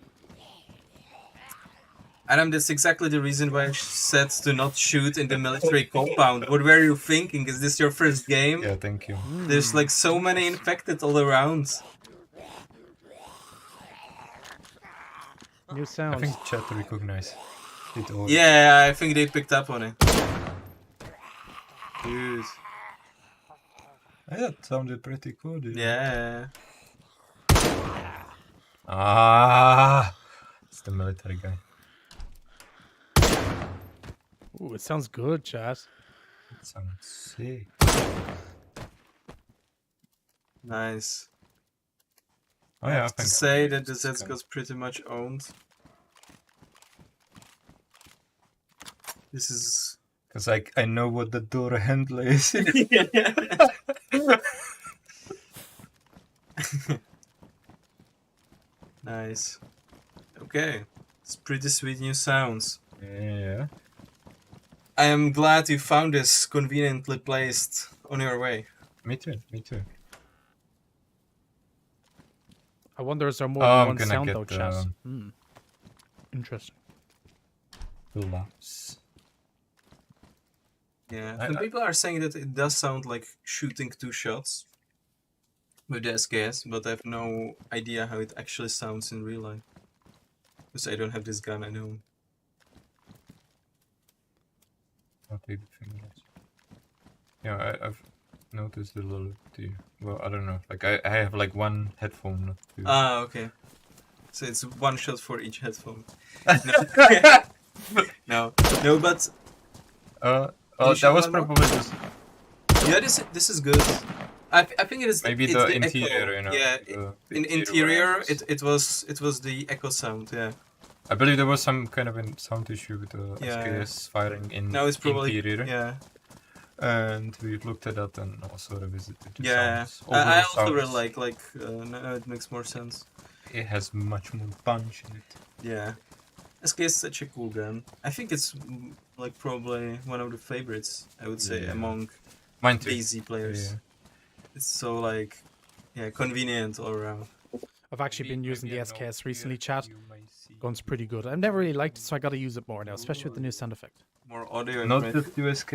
Adam, that's exactly the reason why I said to not shoot in the military compound. What were you thinking? Is this your first game? Yeah, thank you. There's like so many infected all around. New I sounds. think chat recognized it all. Yeah, I think they picked up on it. Dude. That sounded pretty cool, dude. Yeah. Ah, it's the military guy. Ooh, it sounds good, chat. It sounds sick. Nice. Oh I yeah, have to say that the Zeds got pretty much owned. This is... Because I know what the door handle is. Nice. Okay. It's pretty sweet new sounds. Yeah. Yeah. I am glad you found this conveniently placed on your way. Me too. Me too. I wonder, is there more Oh, than I'm one gonna sound get though, Chaz? Interesting. Gloves. Yeah, I- some I- people are saying that it does sound like shooting 2 shots with the SKS, but I have no idea how it actually sounds in real life. Because I don't have this gun, I know. I'll take the fingers. Yeah, I've noticed a little too. Well, I don't know. Like I have like one headphone, not two. Ah, okay. So it's 1 shot for each headphone. No, no, but Oh, you that should was one more? probably just yeah, this is good. I think it is maybe it's the echo. interior, you know. Yeah, the in interior was- it was the echo sound. Yeah. I believe there was some kind of a sound issue with the Yeah. SKS firing in Now it's probably interior. yeah. And we looked at that and also revisited the Yeah, sounds. I Overall also really sounds, now it makes more sense. it has much more punch in it. Yeah, SK is such a cool gun. I think it's like probably one of the favorites. I would say Yeah. among Mine too. DayZ players. Yeah. It's so like convenient all around. I've actually been using the Maybe a note SKS here recently, chat. you may see. Gun's pretty good. I've never really liked it, so I gotta use it more now, especially with the new sound effect. More audio. Not information. just USK.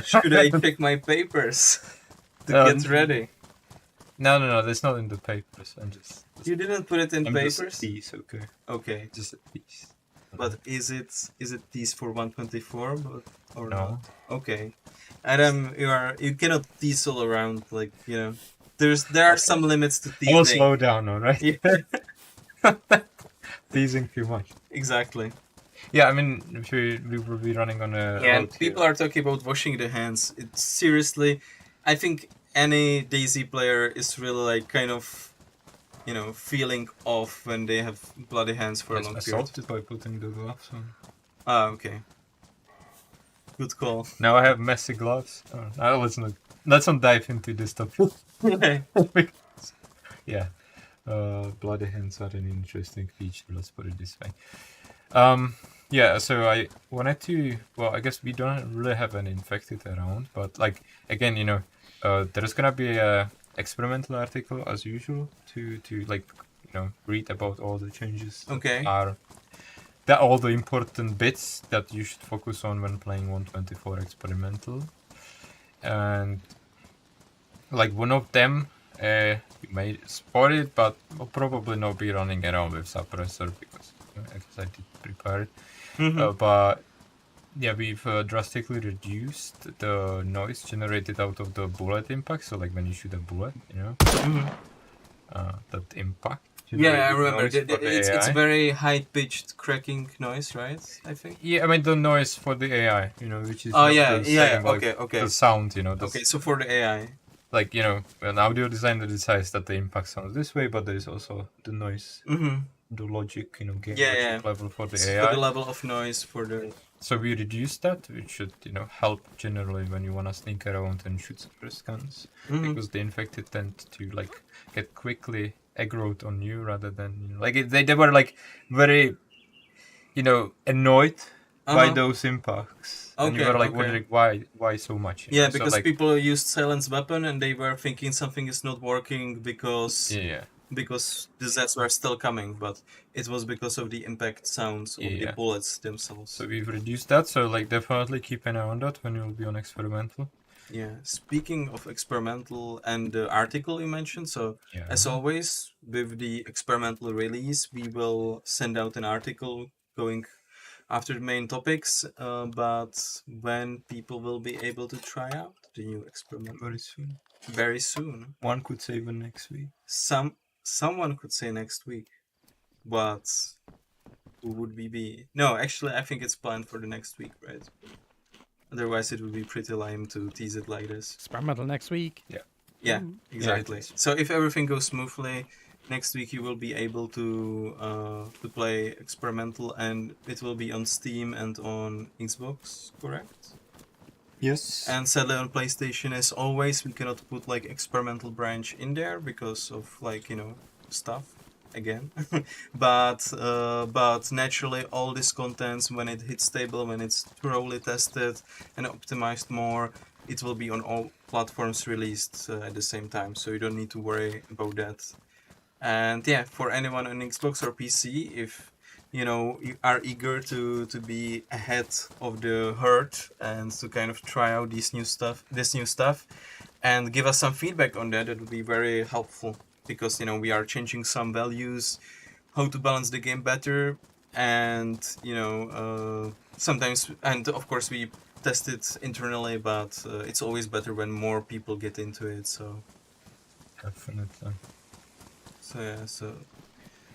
Should I check my papers to get ready? No, that's not in the papers. I'm just You didn't put it in I'm just a papers. piece, okay. Okay, Just a piece. but is it these for 124 or No. not? Okay, Adam, you cannot tease all around like there are some limits to I will teasing. slow down, alright? Yeah, Teasing too much. exactly. Yeah, I mean, we will be running on a. Yeah, and road people here. are talking about washing the hands. It's seriously, I think any DayZ player is really like kind of, feeling off when they have bloody hands for a Yes, long I period. solved it by putting the gloves on. Ah, okay. Good call. Now I have messy gloves. Oh, let's not dive into this topic. Okay. Yeah, bloody hands are an interesting feature. Let's put it this way. Yeah. So I wanted to. Well, I guess we don't really have an infected around, but like again, there's gonna be a experimental article as usual to like read about all the changes. that Okay. Are that all the important bits that you should focus on when playing 124 experimental, and like one of them. You may spot it, but will probably not be running around with suppressor because I guess I did prepare it. Mhm. But yeah, we've drastically reduced the noise generated out of the bullet impact. So like when you shoot a bullet, Mhm. that impact. Yeah, I generated remember. noise for the It's AI. very high-pitched cracking noise, right? I think. Yeah, I mean the noise for the AI, which is Oh not yeah, the yeah. same, like, Okay. the sound, the Okay, so for the AI. like an audio designer decides that the impact sounds this way, but there is also the noise, Mm-hmm. the logic, game Yeah, logic yeah. level for the For AI. the level of noise for the. So we reduced that, which should help generally when you wanna sneak around and shoot suppressed guns, Mhm. because the infected tend to like get quickly aggroed on you rather than they were like very annoyed by Uh-huh. those impacts. And you Okay, were like okay. wondering why so much. Yeah, So, because like, people used silence weapon and they were thinking something is not working because yeah. the Zs were still coming, but it was because of the impact sounds of the Yeah. bullets themselves. So we've reduced that. So like definitely keep an eye on that when you'll be on experimental. Yeah. Speaking of experimental and the article you mentioned, so Yeah. as always with the experimental release, we will send out an article going after the main topics. But when people will be able to try out the new experiment Very soon. very soon. One could say even next week. Someone could say next week, but who would we be? No, actually, I think it's planned for the next week, right? Otherwise, it would be pretty lame to tease it like this. Experimental next week. Yeah, exactly. is. So if everything goes smoothly, next week you will be able to play experimental, and it will be on Steam and on Xbox, correct? Yes. And sadly on PlayStation, as always, we cannot put like experimental branch in there because of stuff. again. But naturally, all this contents, when it hits stable, when it's thoroughly tested and optimized more, it will be on all platforms released at the same time. So you don't need to worry about that. And yeah, for anyone on Xbox or PC, if you are eager to be ahead of the herd and to kind of try out this new stuff, and give us some feedback on that, it would be very helpful, because we are changing some values, how to balance the game better, and sometimes, and of course we test it internally, but it's always better when more people get into it. So Definitely. yeah, so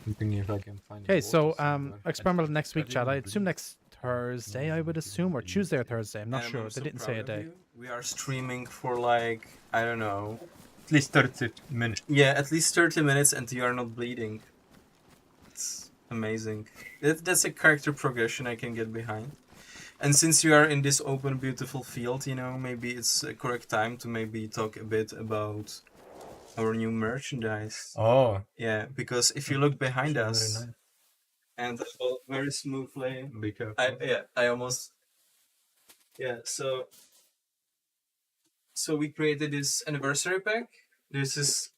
Thinking if I can find. Okay, so experimental next week, chat. I assume next Thursday, I would assume, or Tuesday or Thursday. I'm not and sure. I'm They so didn't proud say a of day. you. We are streaming for like, I don't know, At least 30 minutes. yeah, at least 30 minutes, and you are not bleeding. It's amazing. That's a character progression I can get behind. And since you are in this open, beautiful field, maybe it's a correct time to maybe talk a bit about our new merchandise. Oh, Yeah, because if you look behind very us, nice. and very smoothly, Be careful. I almost, so we created this anniversary pack. This is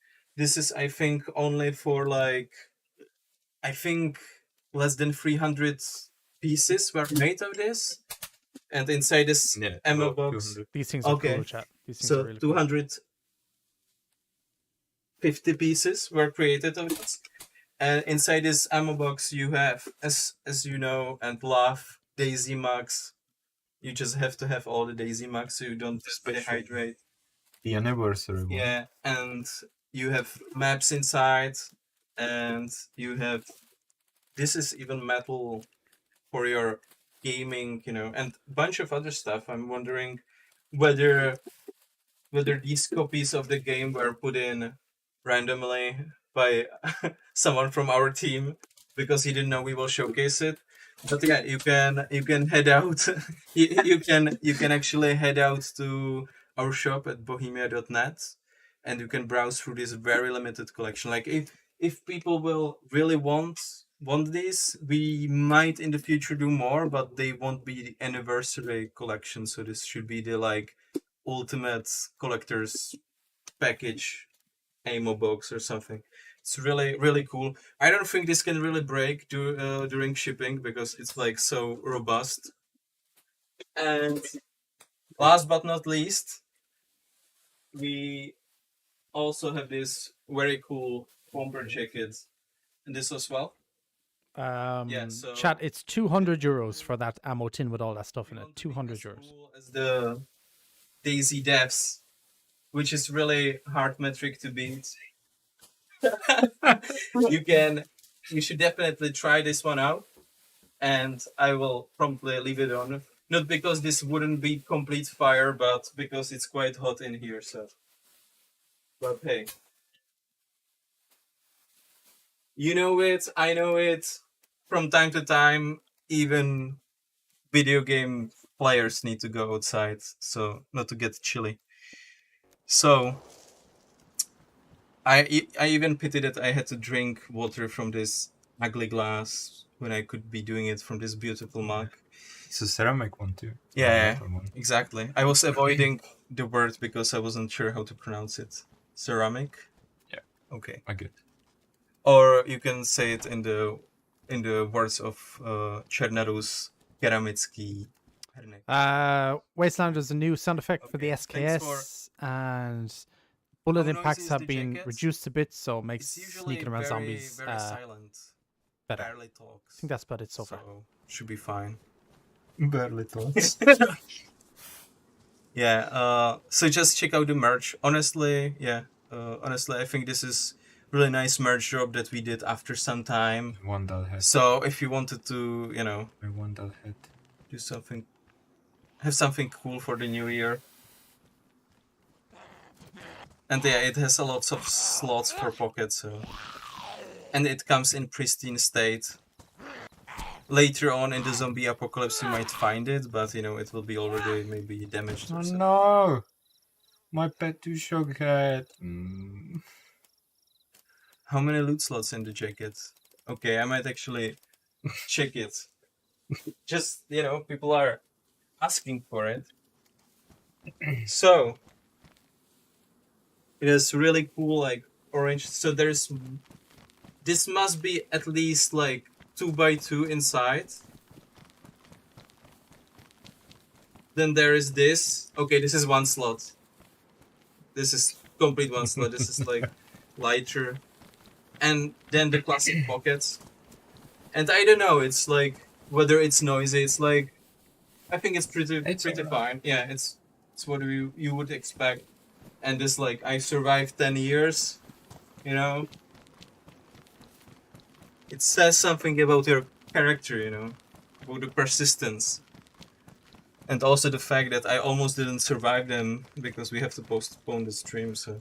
I think only for like, I think less than 300 pieces were made of this, and inside this Yeah, ammo about box, 200. These things are Okay. cool, chat. These things are so really cool. 250 pieces were created of this. And inside this ammo box, you have, as you know and love, DayZ mugs. You just have to have all the DayZ mugs so you don't dehydrate. The anniversary one. Yeah, and you have maps inside, and you have, this is even metal for your gaming, and a bunch of other stuff. I'm wondering whether these copies of the game were put in randomly by someone from our team, because he didn't know we will showcase it. But yeah, you can head out. you can actually head out to our shop at bohemia.net, and you can browse through this very limited collection. Like, if people will really want these, we might in the future do more, but they won't be the anniversary collection. So this should be the like ultimate collector's package ammo box or something. It's really, really cool. I don't think this can really break during shipping, because it's like so robust. And last but not least, we also have this very cool bomber jacket, and this as well. So Chat, it's 200 euros for that ammo tin with all that stuff in we it. want to be 200 as euros. cool as the DayZ devs, which is really hard metric to beat. You should definitely try this one out, and I will promptly leave it on. Not because this wouldn't be complete fire, but because it's quite hot in here. So, but hey, you know it, I know it. From time to time, even video game players need to go outside, so not to get chilly. So I even pity that I had to drink water from this ugly glass when I could be doing it from this beautiful mug. It's a ceramic one too. Yeah, Metal one. exactly. I was avoiding the word because I wasn't sure how to pronounce it. Ceramic? Yeah. Okay. I get. Or you can say it in the words of Czernarus Keramicki. Wasteland, there's a new sound effect for the Okay, thanks SKS, and bullet How noisy impacts is have the been jacket? reduced a bit, so it makes It's usually sneaking around very, zombies very silent. better. Barely I talks. think that's about it so far. Should be fine. Barely talks. Yeah, so just check out the merch. Honestly, I think this is really nice merch job that we did after some time. One that head. So if you wanted to, I want that head. do something, have something cool for the new year. And yeah, it has a lots of slots for pockets, so, and it comes in pristine state. Later on in the zombie apocalypse, you might find it, but it will be already maybe damaged. Oh Or something. no! My pet to shock head. Mm. How many loot slots in the jacket? Okay, I might actually check it. Just, people are asking for it. So, it is really cool, like, orange. So this must be at least, like, 2x2 inside. Then there is this. Okay, this is one slot. This is complete one slot. This is, like, lighter. And then the classic pockets. And I don't know, it's like, whether it's noisy, it's like, I think it's pretty alright. fine. Yeah, it's what you would expect. And this, like, I survived 10 years, It says something about your character, about the persistence. And also the fact that I almost didn't survive them because we have to postpone the stream, so.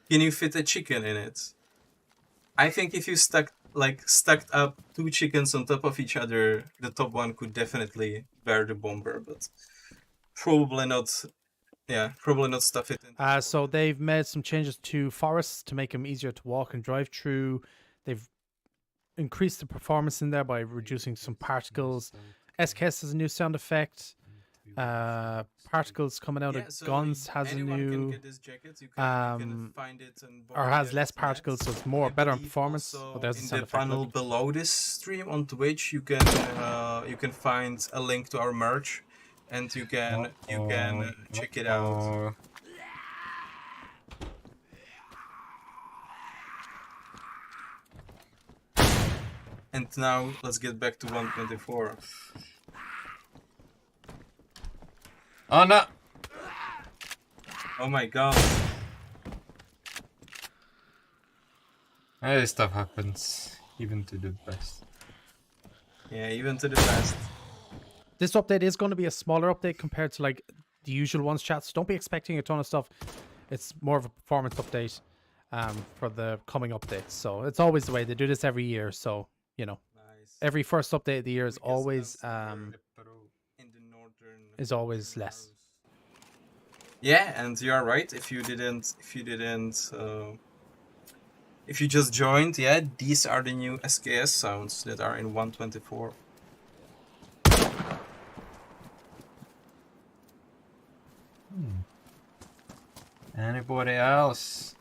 Can you fit a chicken in it? I think if you stacked up 2 chickens on top of each other, the top one could definitely bear the bomber, but probably not. Yeah, probably not stuff it in. So they've made some changes to forests to make them easier to walk and drive through. They've increased the performance in there by reducing some particles. SKS has a new sound effect. Particles coming out of guns has a new, Find it or has less particles, so it's more better in performance. But there's a in sound the effect. panel below this stream on Twitch, you can find a link to our merch, and you can check it out. And now let's get back to 124. Oh no! Oh my god. This stuff happens even to the best. Yeah, even to the best. This update is going to be a smaller update compared to like the usual ones, chat. So don't be expecting a ton of stuff. It's more of a performance update for the coming updates. So it's always the way they do this every year. So Nice. every first update of the year is Because always in the northern less. Yeah, and you are right. If you just joined, yeah, these are the new SKS sounds that are in 124. Anybody else?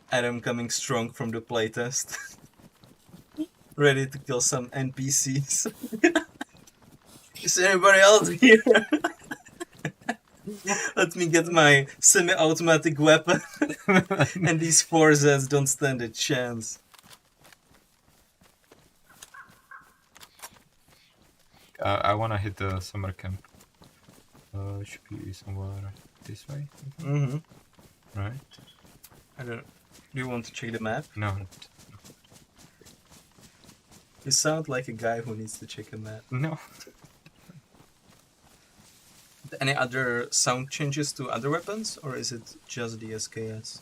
Adam coming strong from the playtest. Ready to kill some NPCs. Is anybody else here? Let me get my semi-automatic weapon. And these 4Zs don't stand a chance. I wanna hit the summer camp. Should be somewhere this way. Mm-hmm. Right? I don't. Do you want to check the map? No. You sound like a guy who needs to check a map. No. Any other sound changes to other weapons, or is it just the SKS?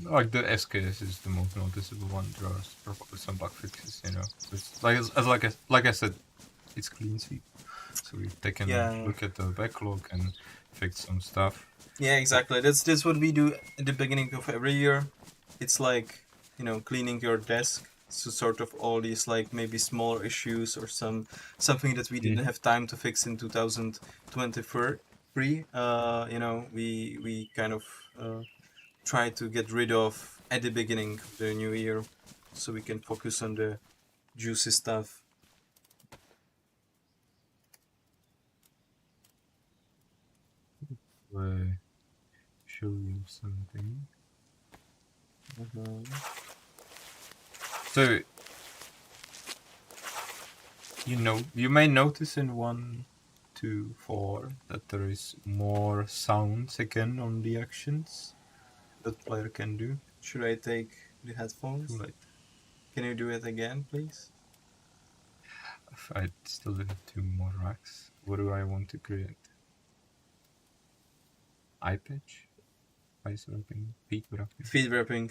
Like the SKS is the most noticeable one. There are probably some bug fixes, It's like I said, it's clean sweep. So we've taken a look at the backlog and fixed some stuff. Yeah, exactly. That's what we do at the beginning of every year. It's like, cleaning your desk. So sort of all these like maybe smaller issues or something that we didn't have time to fix in 2023. We kind of try to get rid of at the beginning of the new year, so we can focus on the juicy stuff. Show you something. So, you may notice in 1, 2, 4 that there is more sounds again on the actions that player can do. Should I take the headphones? Too late. Can you do it again, please? I still have 2 more racks. What do I want to create? Eye patch? Ice wrapping? Feet wrapping? Feet wrapping.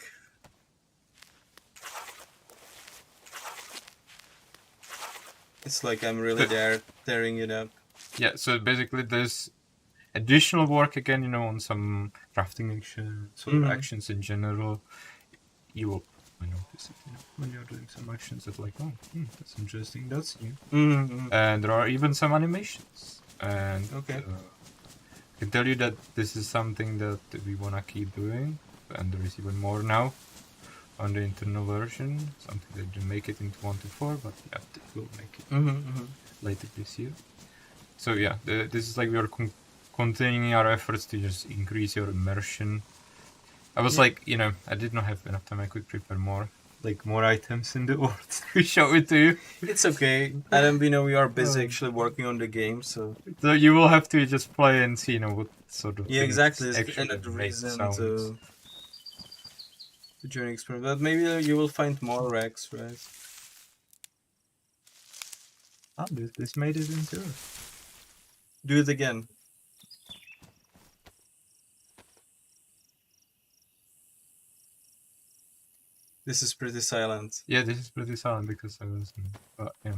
It's like I'm really there tearing it up. Yeah, so basically there's additional work again, you know, on some crafting actions or actions in general, you will notice it, you know, when you're doing some actions that like, oh, that's interesting, that's new. And there are even some animations. And Okay. I can tell you that this is something that we want to keep doing, and there is even more now on the internal version, something that didn't make it into 1.4, but yeah, it will make it later this year. So yeah, this is like we are continuing our efforts to just increase your immersion. I was like, you know, I did not have enough time. I could prepare more items in the world to show it to you. It's okay. Adam, we know we are busy actually working on the game, so You will have to just play and see, you know, what sort of yeah, things exactly. It's actually another make reason sounds. to join experiment. But maybe you will find more racks, right? Ah, this made it into it. Do it again. This is pretty silent. Yeah, this is pretty silent because I was. But yeah,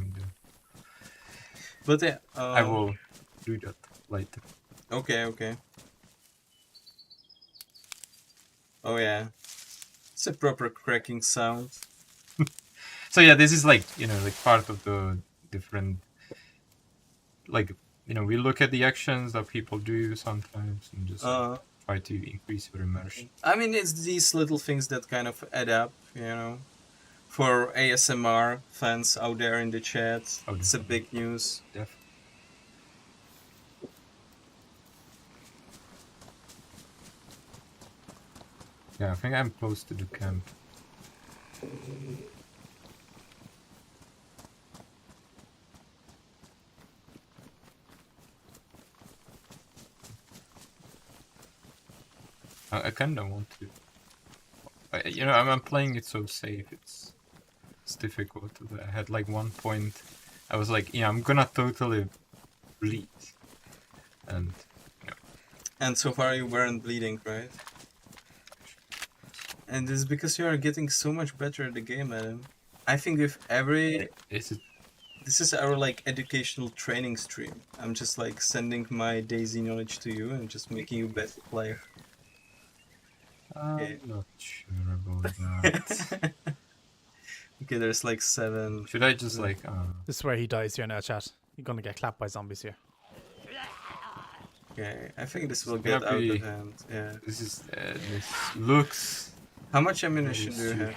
But yeah, I will do that later. Okay, okay. Oh yeah, it's a proper cracking sound. So yeah, this is like, you know, like part of the different, like, you know, we look at the actions that people do sometimes and just try to increase your immersion. I mean, it's these little things that kind of add up, you know. For ASMR fans out there in the chat, it's a big news. Definitely. Yeah, I think I'm close to the camp. I kind of want to. You know, I'm playing it so safe. It's difficult. I had like one point. I was like, yeah, I'm gonna totally bleed, and you know. And so far you weren't bleeding, right? And it's because you are getting so much better at the game, Adam. I think with every... This is our like educational training stream. I'm just like sending my DayZ knowledge to you and just making you a better player. I'm not sure about that. Okay, there's like 7. Should I just like... This is where he dies here now, chat. You're gonna get clapped by zombies here. Okay, I think this will get out of hand. Yeah. This is... this looks... How much ammunition do you have?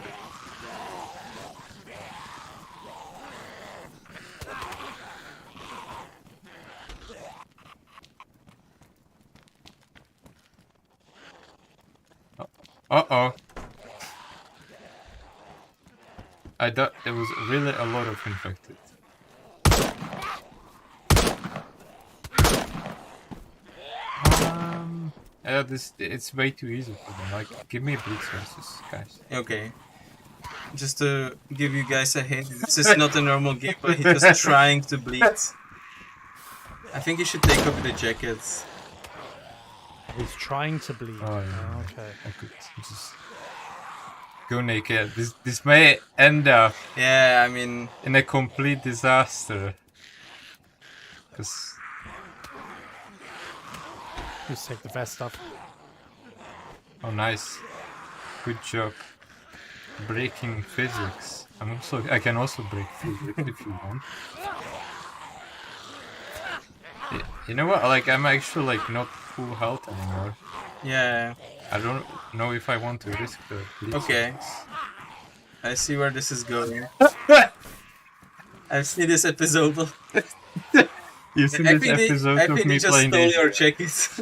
Uh-oh. I thought there was really a lot of infected. Yeah, it's way too easy for them. Like, give me blitz versus guys. Okay. Just to give you guys a hint, this is not a normal game, but he's just trying to bleed. I think you should take off the jackets. He's trying to bleed. Oh, yeah. Okay. I could just go naked. This may end up. Yeah, I mean, in a complete disaster. Cause just take the vest off. Oh, nice. Good job. Breaking physics. I can also break physics if you want. You know what? Like, I'm actually like not full health anymore. Yeah. I don't know if I want to risk the blitz. Okay. I see where this is going. I've seen this episode. You've seen this episode of me playing DayZ. I stole your jackets.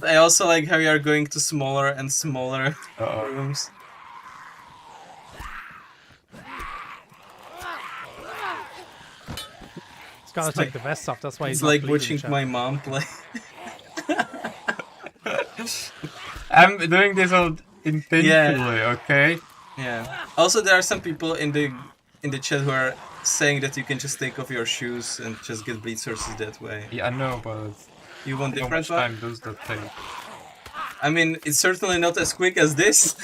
I also like how you are going to smaller and smaller rooms. He's gotta take the vest off, that's why he's It's not like bleeding, watching my mom play. I'm doing this all intentionally, okay? Yeah. Also, there are some people in the chat who are saying that you can just take off your shoes and just get bleed sources that way. Yeah, I know, but you want how different much time does that take? I mean, it's certainly not as quick as this.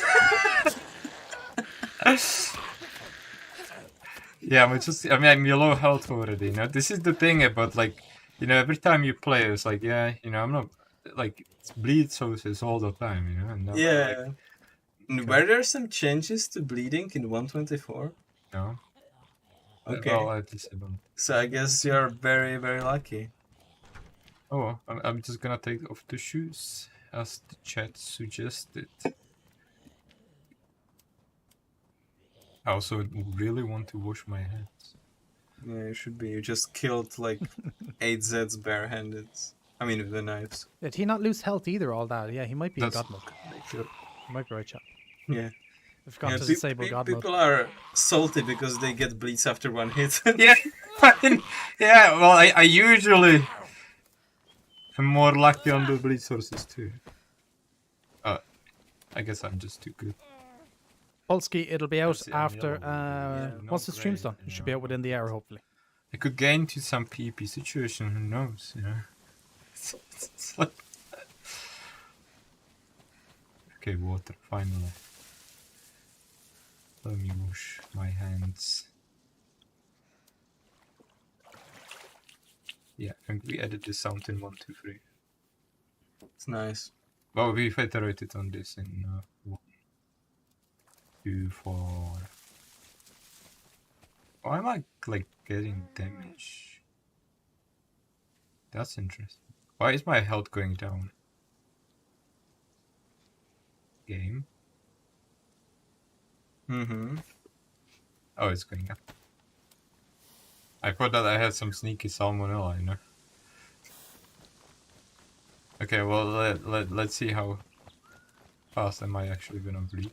Yeah, but I'm low health already, you know? This is the thing about, like, You know, every time you play, it's like, yeah, you know, I'm not like it's bleed sources all the time, you know. And now, Yeah. like, And were there some changes to bleeding in 124? no. Okay. Well, at least I don't. So I guess you're very, very lucky. Oh, well, I'm just gonna take off the shoes as the chat suggested. I also really want to wash my hands. Yeah, you should be. You just killed like 8 Zeds barehanded. I mean, with the knives. Did he not lose health either? All that? Yeah, he might be That's- in God mode. He might be right, chat. Yeah. I forgot Yeah, to disable God mode. people are salty because they get bleeds after one hit. Yeah, yeah. Well, I usually am more lucky on the bleed sources too. I guess I'm just too good. Polsky, it'll be out That's it, I'm after yellow. Yeah, once the not stream's great, done. It you should be know. out within the hour, hopefully. I could get into some PP situation. Who knows? You know. It's like... Okay, water. Finally. Let me wash my hands. Yeah, and we added the sound in 1, 2, 3. It's nice. Well, we've iterated on this in 1, 2, 4. Why am I like getting damage? That's interesting. Why is my health going down? Game? Mm-hmm. Oh, it's going up. I thought that I had some sneaky salmonella, you know. Okay, well, let's see how fast am I actually gonna bleed.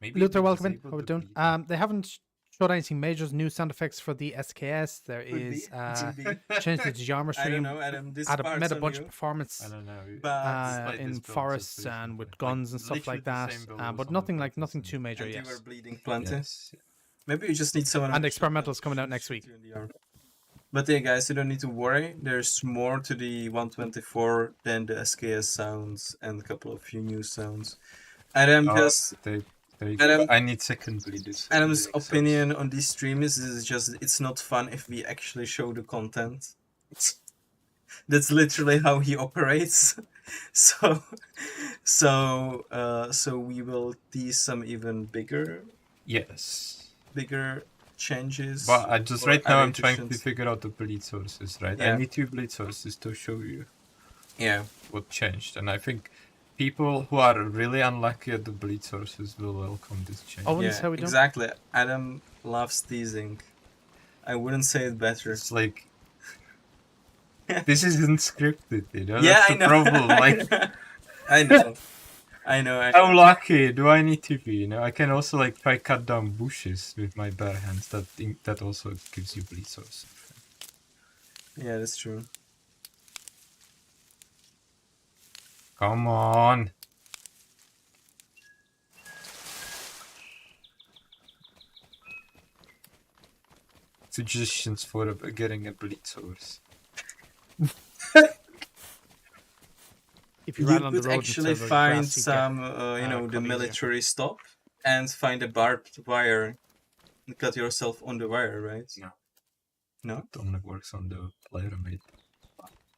Maybe Luther, we welcome in. disable How we the doing? bleed. They haven't showed anything major. New sound effects for the SKS. There Could is be. change to the genre I don't stream. know, Adam. This Made a part's bunch on of you. performance I don't know. But Like in this build forests situation, and with like guns and stuff literally like the that. same build But was on nothing the like nothing buttons too and- major and you yet. were bleeding plenty. Yes. Maybe you just need someone. And to experimental's coming out next week. shoot you in the arm. But yeah, guys, you don't need to worry. There's more to the 124 than the SKS sounds and a couple of few new sounds. Adam just Adam- I need second bleeders. Adam's opinion on this stream is just it's not fun if we actually show the content. That's literally how he operates. So we will tease some even bigger Yes. changes. But I just or right now I'm trying to adaptations. figure out the bleed sources, right? Yeah. I need 2 bleed sources to show you Yeah. what changed, and I think people who are really unlucky at the bleed sources will welcome this change. Oh, Yeah, is how we do? exactly. Adam loves teasing. I wouldn't say it better. It's like this isn't scripted, you know. Yeah, That's I the know. problem. Like, I know. I know. how lucky do I need to be? You know, I can also like try cut down bushes with my bare hands. That also gives you bleed source. Yeah, that's true. Come on. Suggestions for getting a bleed source. If you You ran on the could road actually instead of find grass, you'd get, some, the chlamydia. military stop and find a barbed wire and cut yourself on the wire, right? No. No? It only works on the player made.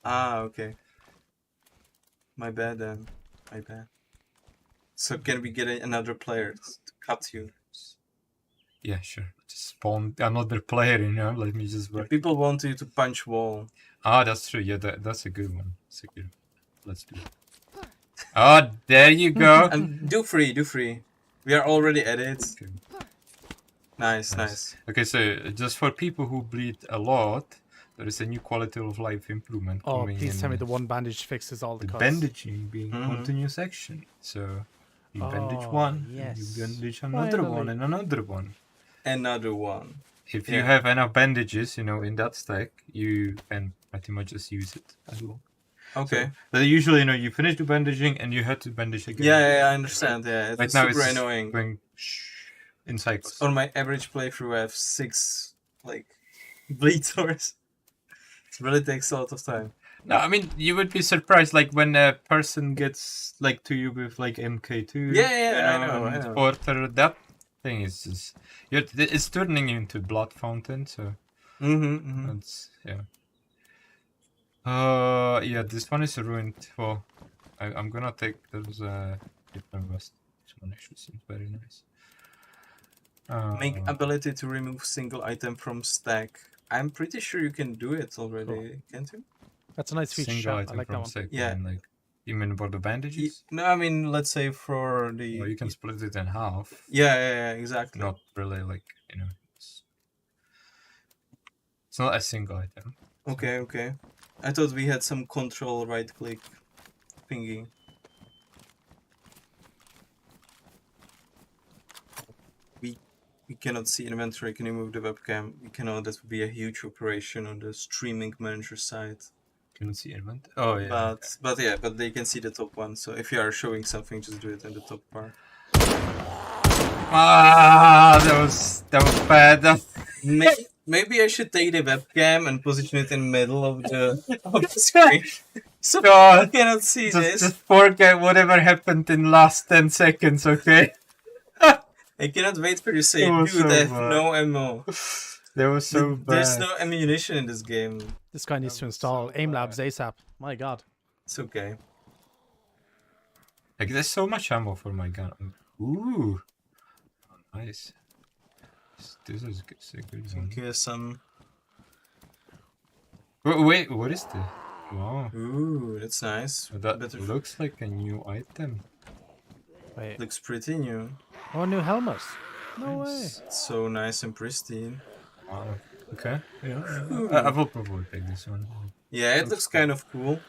Ah, okay. My bad then. My bad. So can we get another player to cut you? Yeah, sure. Just spawn another player, you know. Let me just work. People want you to punch wall. Ah, that's true. Yeah, that's a good one. That's a good. Let's do it. Oh, there you go. And do free. We are already at it. Okay. Nice. Okay, so just for people who bleed a lot, there is a new quality of life improvement Oh, coming please in. tell me the one bandage fixes all the the cuts. bandaging being Mhm. continuous action. So you bandage Oh, one, yes. and you bandage another one, Finally. and another one. Another one. If Yeah. you have enough bandages, you know, in that stack, you can pretty much just use it as well. Okay. But usually, you know, you finish the bandaging and you had to bandage again. Yeah, I understand. Yeah, it's Right now super it's annoying. going in cycles. On my average playthrough, I have 6 bleed sores. It really takes a lot of time. No, I mean, you would be surprised, like, when a person gets, like, to you with, like, MK2. Yeah, you I know. and Porter, that thing is just... it's turning into blood fountain, so Mm-hmm. that's, yeah. Yeah, this one is ruined. Well, I'm gonna take those different vest. This one actually seems very nice. Make ability to remove single item from stack. I'm pretty sure you can do it already, can't you? That's a nice feature. Single Shot. I item like that from one. sec. Yeah. Like, you mean for the bandages? No, I mean, let's say for the... Well, you can split it in half. Yeah, exactly. Not really like, it's not a single item. Okay. I thought we had some control right click thingy. We cannot see inventory. Can you move the webcam? We cannot. That would be a huge operation on the streaming manager side. Can you see inventory? Oh yeah. But they can see the top one. So if you are showing something, just do it in the top part. Ah, that was bad. Maybe I should take the webcam and position it in the middle of the screen. So God, I cannot see this. Just forget whatever happened in last 10 seconds, okay? I cannot wait for you to say, That was dude, so I have bad. no ammo. That was so bad. There's no ammunition in this game. This guy needs to install aim labs ASAP. My God. It's okay. Like, there's so much ammo for my gun. Ooh. Oh, nice. This is a good one. Okay, some... Wait, what is this? Wow. Ooh, that's nice. That Better looks like a new item. Wait. looks pretty new. Oh, new helmet. No way. It's so nice and pristine. Wow. Okay. Yeah. I will probably take this one. Yeah, it looks kind of cool.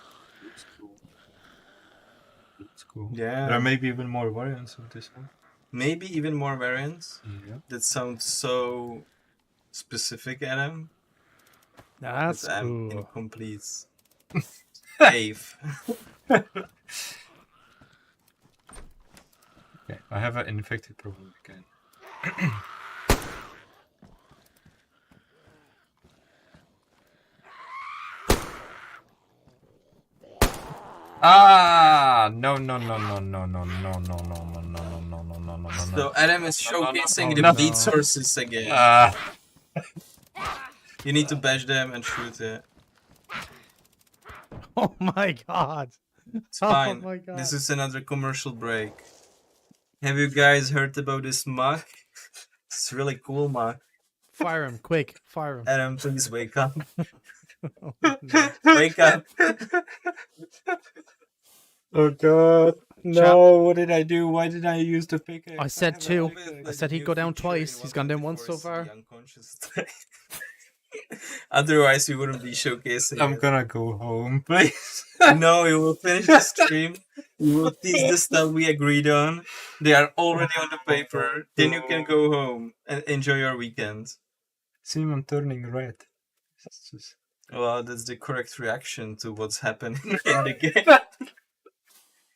It's cool. Yeah. There are maybe even more variants of this one. Maybe even more variants. Yeah. That sounds so specific, Adam. That's But I'm cool. incomplete. Cave. Okay, I have an infected problem again. Ah, no. So Adam is showcasing the no. bleed sources again. You need to bash them and shoot it. Oh my God. It's fine. Oh my God. This is another commercial break. Have you guys heard about this mug? It's really cool mug. Fire him, quick. Fire him. Adam, please wake up. Oh, no. Wake up. Oh God. No, what did I do? Why did I use the pickaxe? I said two. I said he'd go down twice. He's gone down once so far. Otherwise, we wouldn't be showcasing. I'm it. gonna go home, please. No, you will finish the stream. You will tease the stuff we agreed on. They are already on the paper. Then you can go home and enjoy your weekend. See, I'm turning red. It's just... Well, that's the correct reaction to what's happening in the game.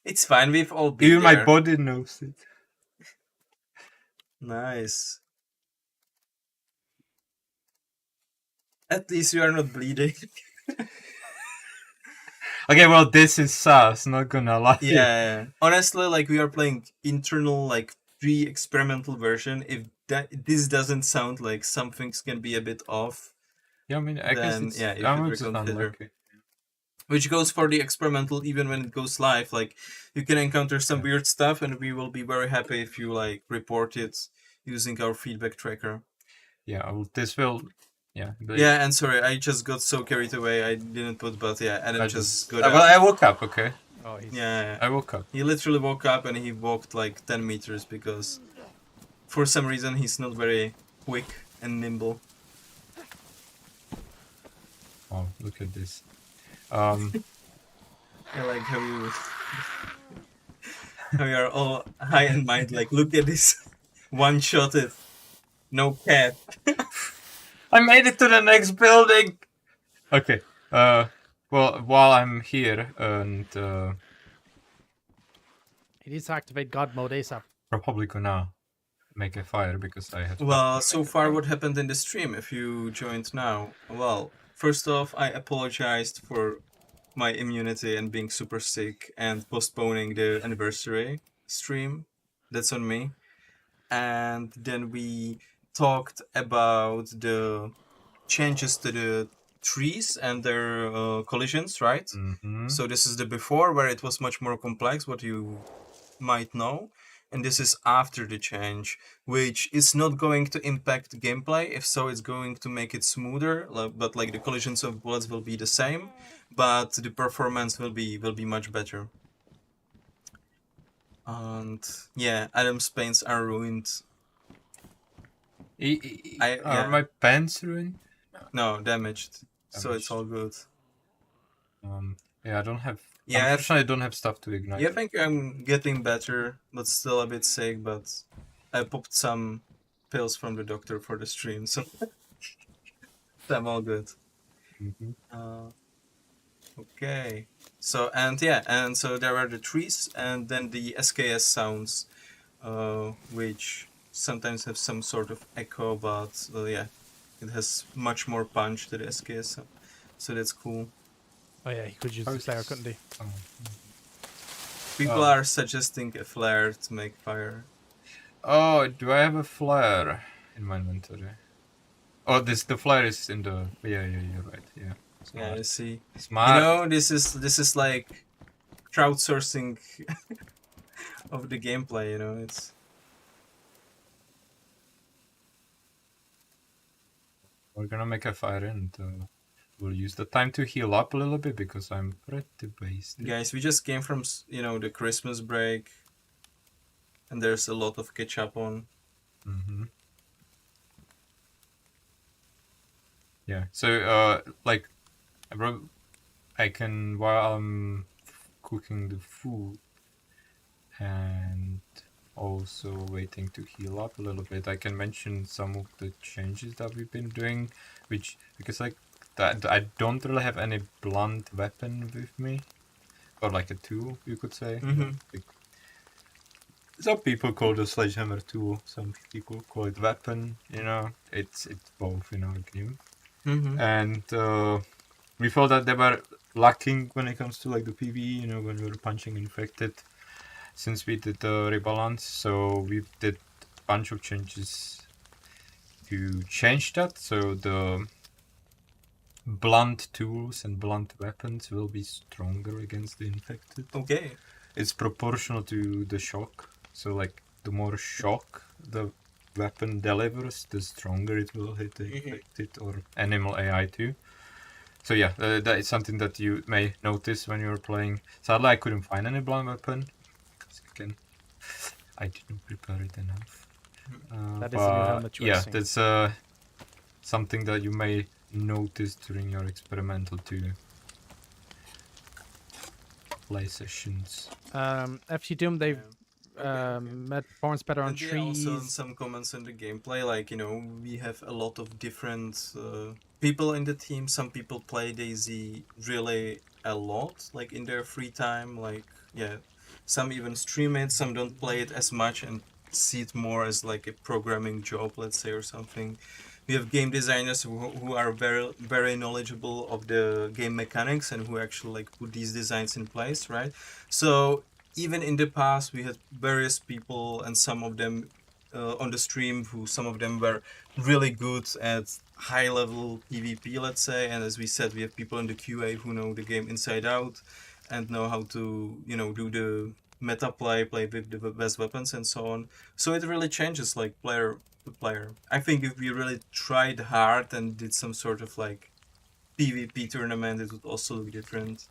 It's fine, we've all been Even there. my body knows it. Nice. At least you are not bleeding. Okay, well, this is sus, not gonna lie. Yeah. Honestly, like, we are playing internal, like, pre-experimental version. If this doesn't sound like some things can be a bit off, Yeah, I mean, I guess then, it's... yeah, you I'm should just reconsider. unlucky. Which goes for the experimental even when it goes live. Like, you can encounter some weird stuff, and we will be very happy if you, like, report it using our feedback tracker. Yeah, this will... Yeah. Yeah, and sorry, I just got so carried away. I didn't put, but yeah, Adam just got Well, up. I woke up, okay? Oh, he's... Yeah, I woke up. he literally woke up and he walked like 10 meters because for some reason he's not very quick and nimble. Oh, look at this. I like how you are all high in mind. Like, look at this, one shot it, no cap. I made it to the next building! Okay, well, while I'm here, and He needs to activate God mode ASAP. probably gonna make a fire because I have... Well, so far what happened in the stream, if you joined now? Well, first off, I apologized for my immunity and being super sick and postponing the anniversary stream. That's on me. And then we talked about the changes to the trees and their collisions, right? Mm-hmm. So this is the before, where it was much more complex, what you might know. And this is after the change, which is not going to impact the gameplay. If so, it's going to make it smoother, but like the collisions of bullets will be the same, but the performance will be much better. And yeah, Adam's paints are ruined. Are my pants ruined? No, damaged. So it's Damaged. all good. Yeah, I don't have. Yeah, Unfortunately, I don't have stuff to ignite. Yeah, I think I'm getting better, but still a bit sick. But I popped some pills from the doctor for the stream, so I'm all good. Mm-hmm. Okay. So so there are the trees, and then the SKS sounds, which sometimes have some sort of echo, but yeah, it has much more punch to the SKS, so that's cool. Oh yeah, he could use the flare, couldn't he? People are suggesting a flare to make fire. Oh, do I have a flare in my inventory? Oh, the flare is in the. Yeah, you're right. Yeah. Smart. Yeah, you see. Smart. You know, this is like crowdsourcing of the gameplay. You know, it's. We're gonna make a fire and we'll use the time to heal up a little bit because I'm pretty wasted. Guys, we just came from the Christmas break, and there's a lot of catch up on. Mm-hmm. Yeah. So like, I can while I'm cooking the food and also waiting to heal up a little bit, I can mention some of the changes that we've been doing, which because like that I don't really have any blunt weapon with me, or like a tool you could say. Mm-hmm. Like, some people call it a sledgehammer tool, some people call it weapon. You know, it's both in our game. Mm-hmm. And we felt that they were lacking when it comes to like the PvE. You know, when we were punching infected. Since we did the rebalance, so we did a bunch of changes to change that. So the blunt tools and blunt weapons will be stronger against the infected. Okay. It's proportional to the shock. So like the more shock the weapon delivers, the stronger it will hit the infected or animal AI too. So yeah, that is something that you may notice when you're playing. Sadly, I couldn't find any blunt weapon. I didn't prepare it enough. That is a new helmet choice. Yeah, that's something that you may notice during your experimental play sessions. FC Doom, they've made performance better on And trees. also some comments on the gameplay, like we have a lot of different people in the team. Some people play DayZ really a lot, like in their free time. Like some even stream it. Some don't play it as much and see it more as like a programming job, let's say, or something. We have game designers who are very very knowledgeable of the game mechanics and who actually like put these designs in place, right? So even in the past we had various people, and some of them on the stream some of them were really good at high level PvP, let's say, and as we said, we have people in the QA who know the game inside out and know how to do the meta play with the best weapons and so on. So it really changes like player to player. I think if we really tried hard and did some sort of like PvP tournament, it would also look different.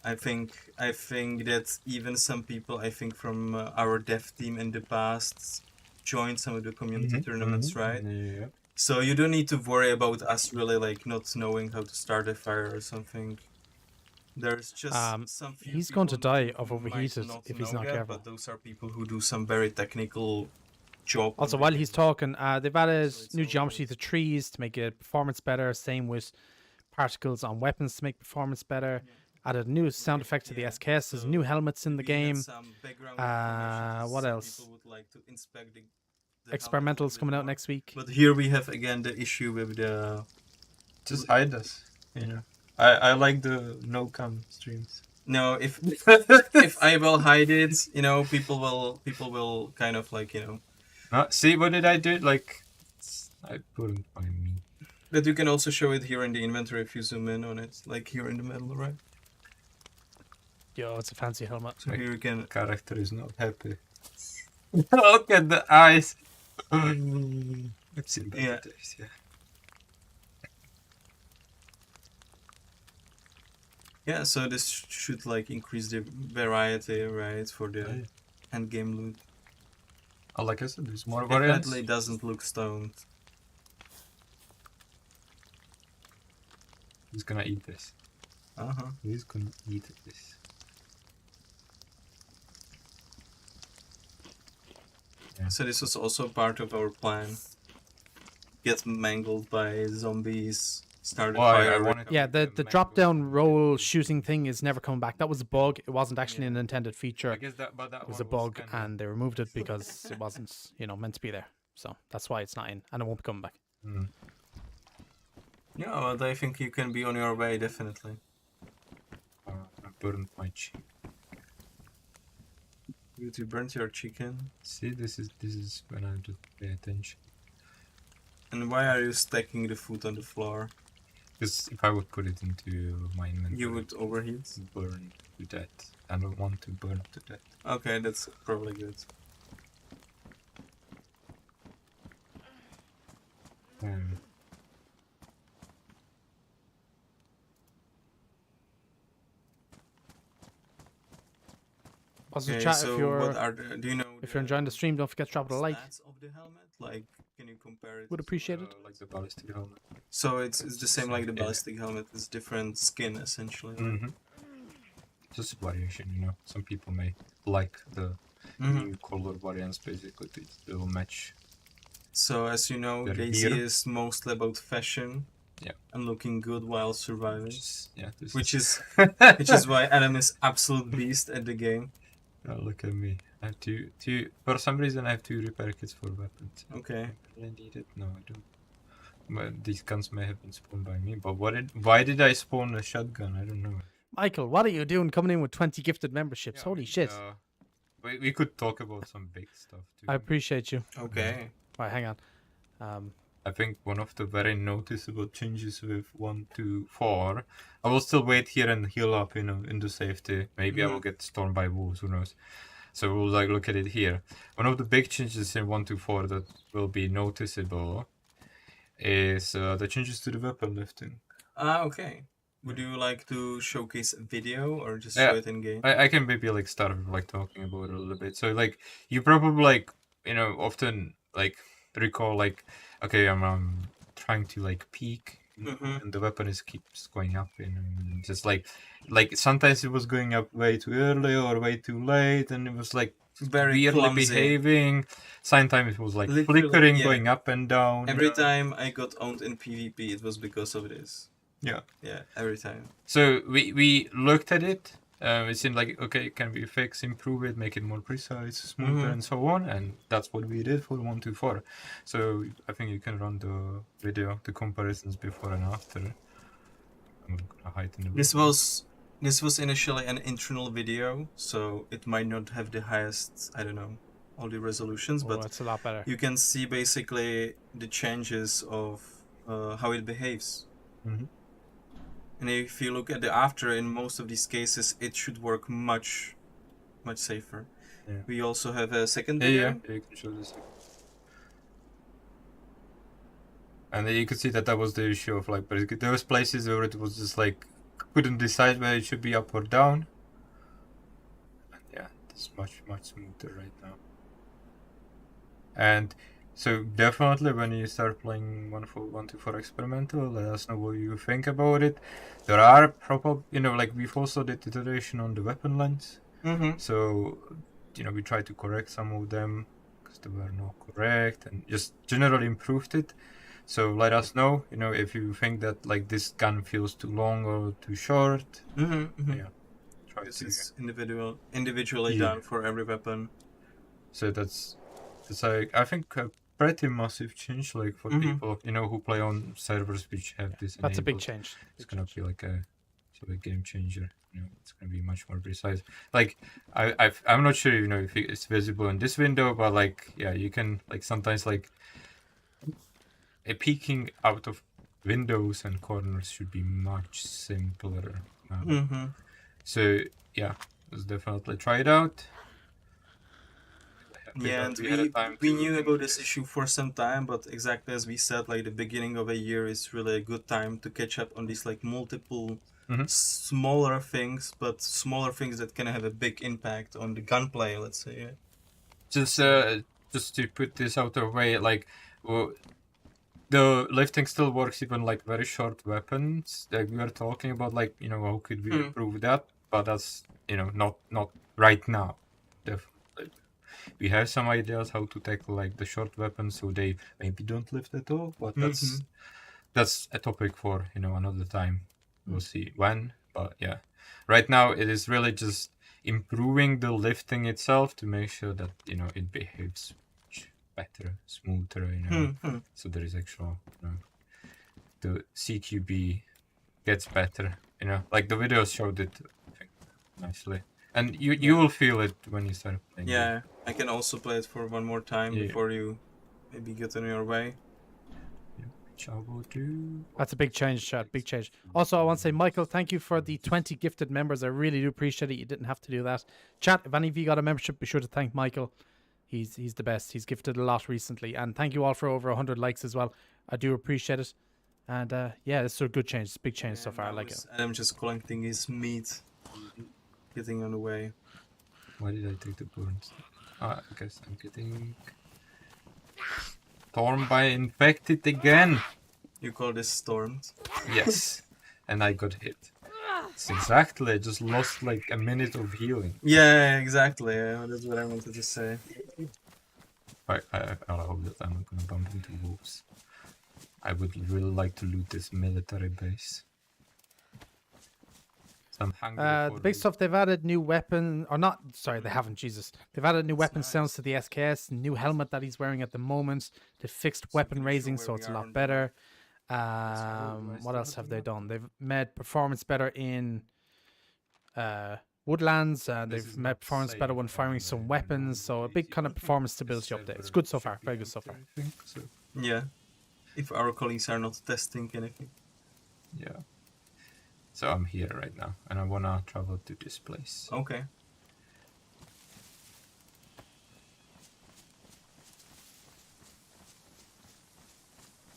I think that even some people, from our dev team in the past, joined some of the community tournaments, right? Yeah. So you don't need to worry about us really like not knowing how to start a fire or something. There's just some few he's going to people die who of might overheated if he's know not that, careful. But those are people who do some very technical job. Also, while he's talking, they've added new geometry to trees to make it performance better. Same with particles on weapons to make performance better. Added new sound effects to the SKS. There's new helmets in the game. What else? People would like to inspect the Experimental's coming out next week. But here we have again the issue with the. Just hide us, I like the no cam streams. No, if I will hide it, people will kind of like See, what did I do? Like, I couldn't find me. That you can also show it here in the inventory if you zoom in on it, like here in the middle, right? Yo, it's a fancy helmet. So here you can. Character is not happy. Look at the eyes. It's in better Yeah. days, yeah. Yeah, so this should like increase the variety, right, for the Yeah. end game loot. Oh, like I said, there's more variants. Definitely doesn't look stoned. Who's gonna eat this? Uh-huh. Who's gonna eat this? Yeah. So this was also part of our plan. Get mangled by zombies, start a Why? fire. I wanted to Yeah, make the mango drop down and roll mango. shooting thing is never coming back. That was a bug. It wasn't actually an intended feature. I guess that, but that It was one a bug, kinda- and they removed it because it wasn't, meant to be there. So that's why it's not in, and it won't be coming back. Hmm. Yeah, but I think you can be on your way, definitely. I burned my cheek. You burnt your chicken. See, this is when I have to pay attention. And why are you stacking the food on the floor? Because if I would put it into my inventory, You would overheat? burn to death. I don't want to burn to death. Okay, that's probably good. Also, Okay, chat, so if you're what are the, do you know if you're enjoying the stream, don't forget to drop it a like. stats of the helmet? Like, can you compare it? Would appreciate it. Like the ballistic helmet. So it's the same like the Yeah. ballistic helmet. It's different skin essentially. Mm-hmm. Just a variation, Some people may like the Mhm. new color variants, basically, to match. So as you know, They're DayZ here. is mostly about fashion. Yeah. And looking good while surviving. Which is which is why Adam is absolute beast at the game. Oh, look at me. I have two. For some reason, I have 2 repair kits for weapons. Okay. I really need it. No, I don't. But these guns may have been spawned by me. But why did I spawn a shotgun? I don't know. Michael, what are you doing coming in with 20 gifted memberships? Yeah, Holy shit. We could talk about some big stuff too. I appreciate you. Okay. Right, hang on. I think one of the very noticeable changes with 1 to 4. I will still wait here and heal up, into safety. Maybe I will get stormed by wolves. Who knows? So we'll look at it here. One of the big changes in 1 to 4 that will be noticeable is the changes to the weapon lifting. Ah, okay. Would you like to showcase a video or just Yeah, show it in game? I can maybe start with talking about it a little bit. So you probably often recall okay, I'm trying to peek, Mhm. and the weapon keeps going up, just like sometimes it was going up way too early or way too late, and it was Very weirdly clumsy. behaving. Sometimes it was Literally, flickering, yeah. going up and down. Every time I got owned in PvP, it was because of this. Yeah. Yeah, every time. So we looked at it. It seemed like, okay, can we fix, improve it, make it more precise, smoother, Mhm. and so on, and that's what we did for 1 to 4. So I think you can run the video, the comparisons before and after. I'm gonna hide in the This was initially an internal video, so it might not have the highest, I don't know, all the resolutions, Oh, but it's a lot better. you can see basically the changes of how it behaves. Mhm. And if you look at the after, in most of these cases, it should work much safer. Yeah. We also have a second Yeah, video. yeah, you can show this. And then you could see that was the issue of basically there was places where it was just couldn't decide whether it should be up or down. And yeah, it's much smoother right now. And so definitely when you start playing 1 to 4 experimental, let us know what you think about it. There are probably we've also did iteration on the weapon lengths. Mm-hmm. So we tried to correct some of them because they were not correct, and just generally improved it. So let us know, if you think that this gun feels too long or too short. Mm-hmm. Mm-hmm. Yeah, try This to. is individually Yeah. done for every weapon. So that's I think a pretty massive change, for Mhm. people who play on servers which have this. That's a big enabled. change. It's gonna be a game changer. It's gonna be much more precise. I'm not sure if it's visible in this window, but yeah, you can sometimes a peeking out of windows and corners should be much simpler. Mm-hmm. So yeah, let's definitely try it out. Yeah, and had a time we to knew think about this issue for some time, but exactly as we said, like the beginning of a year is really a good time to catch up on these like multiple Mhm. smaller things, but smaller things that can have a big impact on the gunplay. Let's say. Yeah. Just to put this out of the way, like the lifting still works even like very short weapons. Like we are talking about, like, you know, how could we improve that? But that's, you know, not right now. Definitely, we have some ideas how to tackle like the short weapons, so they maybe don't lift at all. But that's a topic for, you know, another time. We'll see when. But yeah, right now it is really just improving the lifting itself to make sure that, you know, it behaves better, smoother, you know. So there is actual, you know, the CQB gets better, you know. Like the videos showed it, I think, nicely, and you will feel it when you start playing. Yeah, I can also play it for one more time Yeah. before you maybe get on your way. That's a big change, Chad. Big change. Also, I want to say, Michael, thank you for the 20 gifted members. I really do appreciate it. You didn't have to do that. Chat, if any of you got a membership, be sure to thank Michael. He's the best. He's gifted a lot recently. And thank you all for over 100 likes as well. I do appreciate it. And yeah, this is a good change. It's a big change so far. I like it. I'm just collecting his meat, getting on the way. Why did I take the burns? I guess I'm getting torn by infected again. You call this stormed? Yes, and I got hit. It's exactly. I just lost like a minute of healing. Yeah, exactly. That's what I wanted to say. I hope that I'm not gonna bump into wolves. I would really like to loot this military base. So I'm hungry for The big stuff, they've added new weapon, or not, sorry, they haven't, Jesus. They've added new weapon sounds to the SKS, new helmet that he's wearing at the moment. They fixed weapon raising, so it's a lot better. What else have they done? They've made performance better in Woodlands, and they've made performance better when firing some weapons, so a big kind of performance stability update. It's good so far, very good so far. I think so. Yeah, if our colleagues are not testing anything. Yeah. So I'm here right now, and I wanna travel to this place. Okay.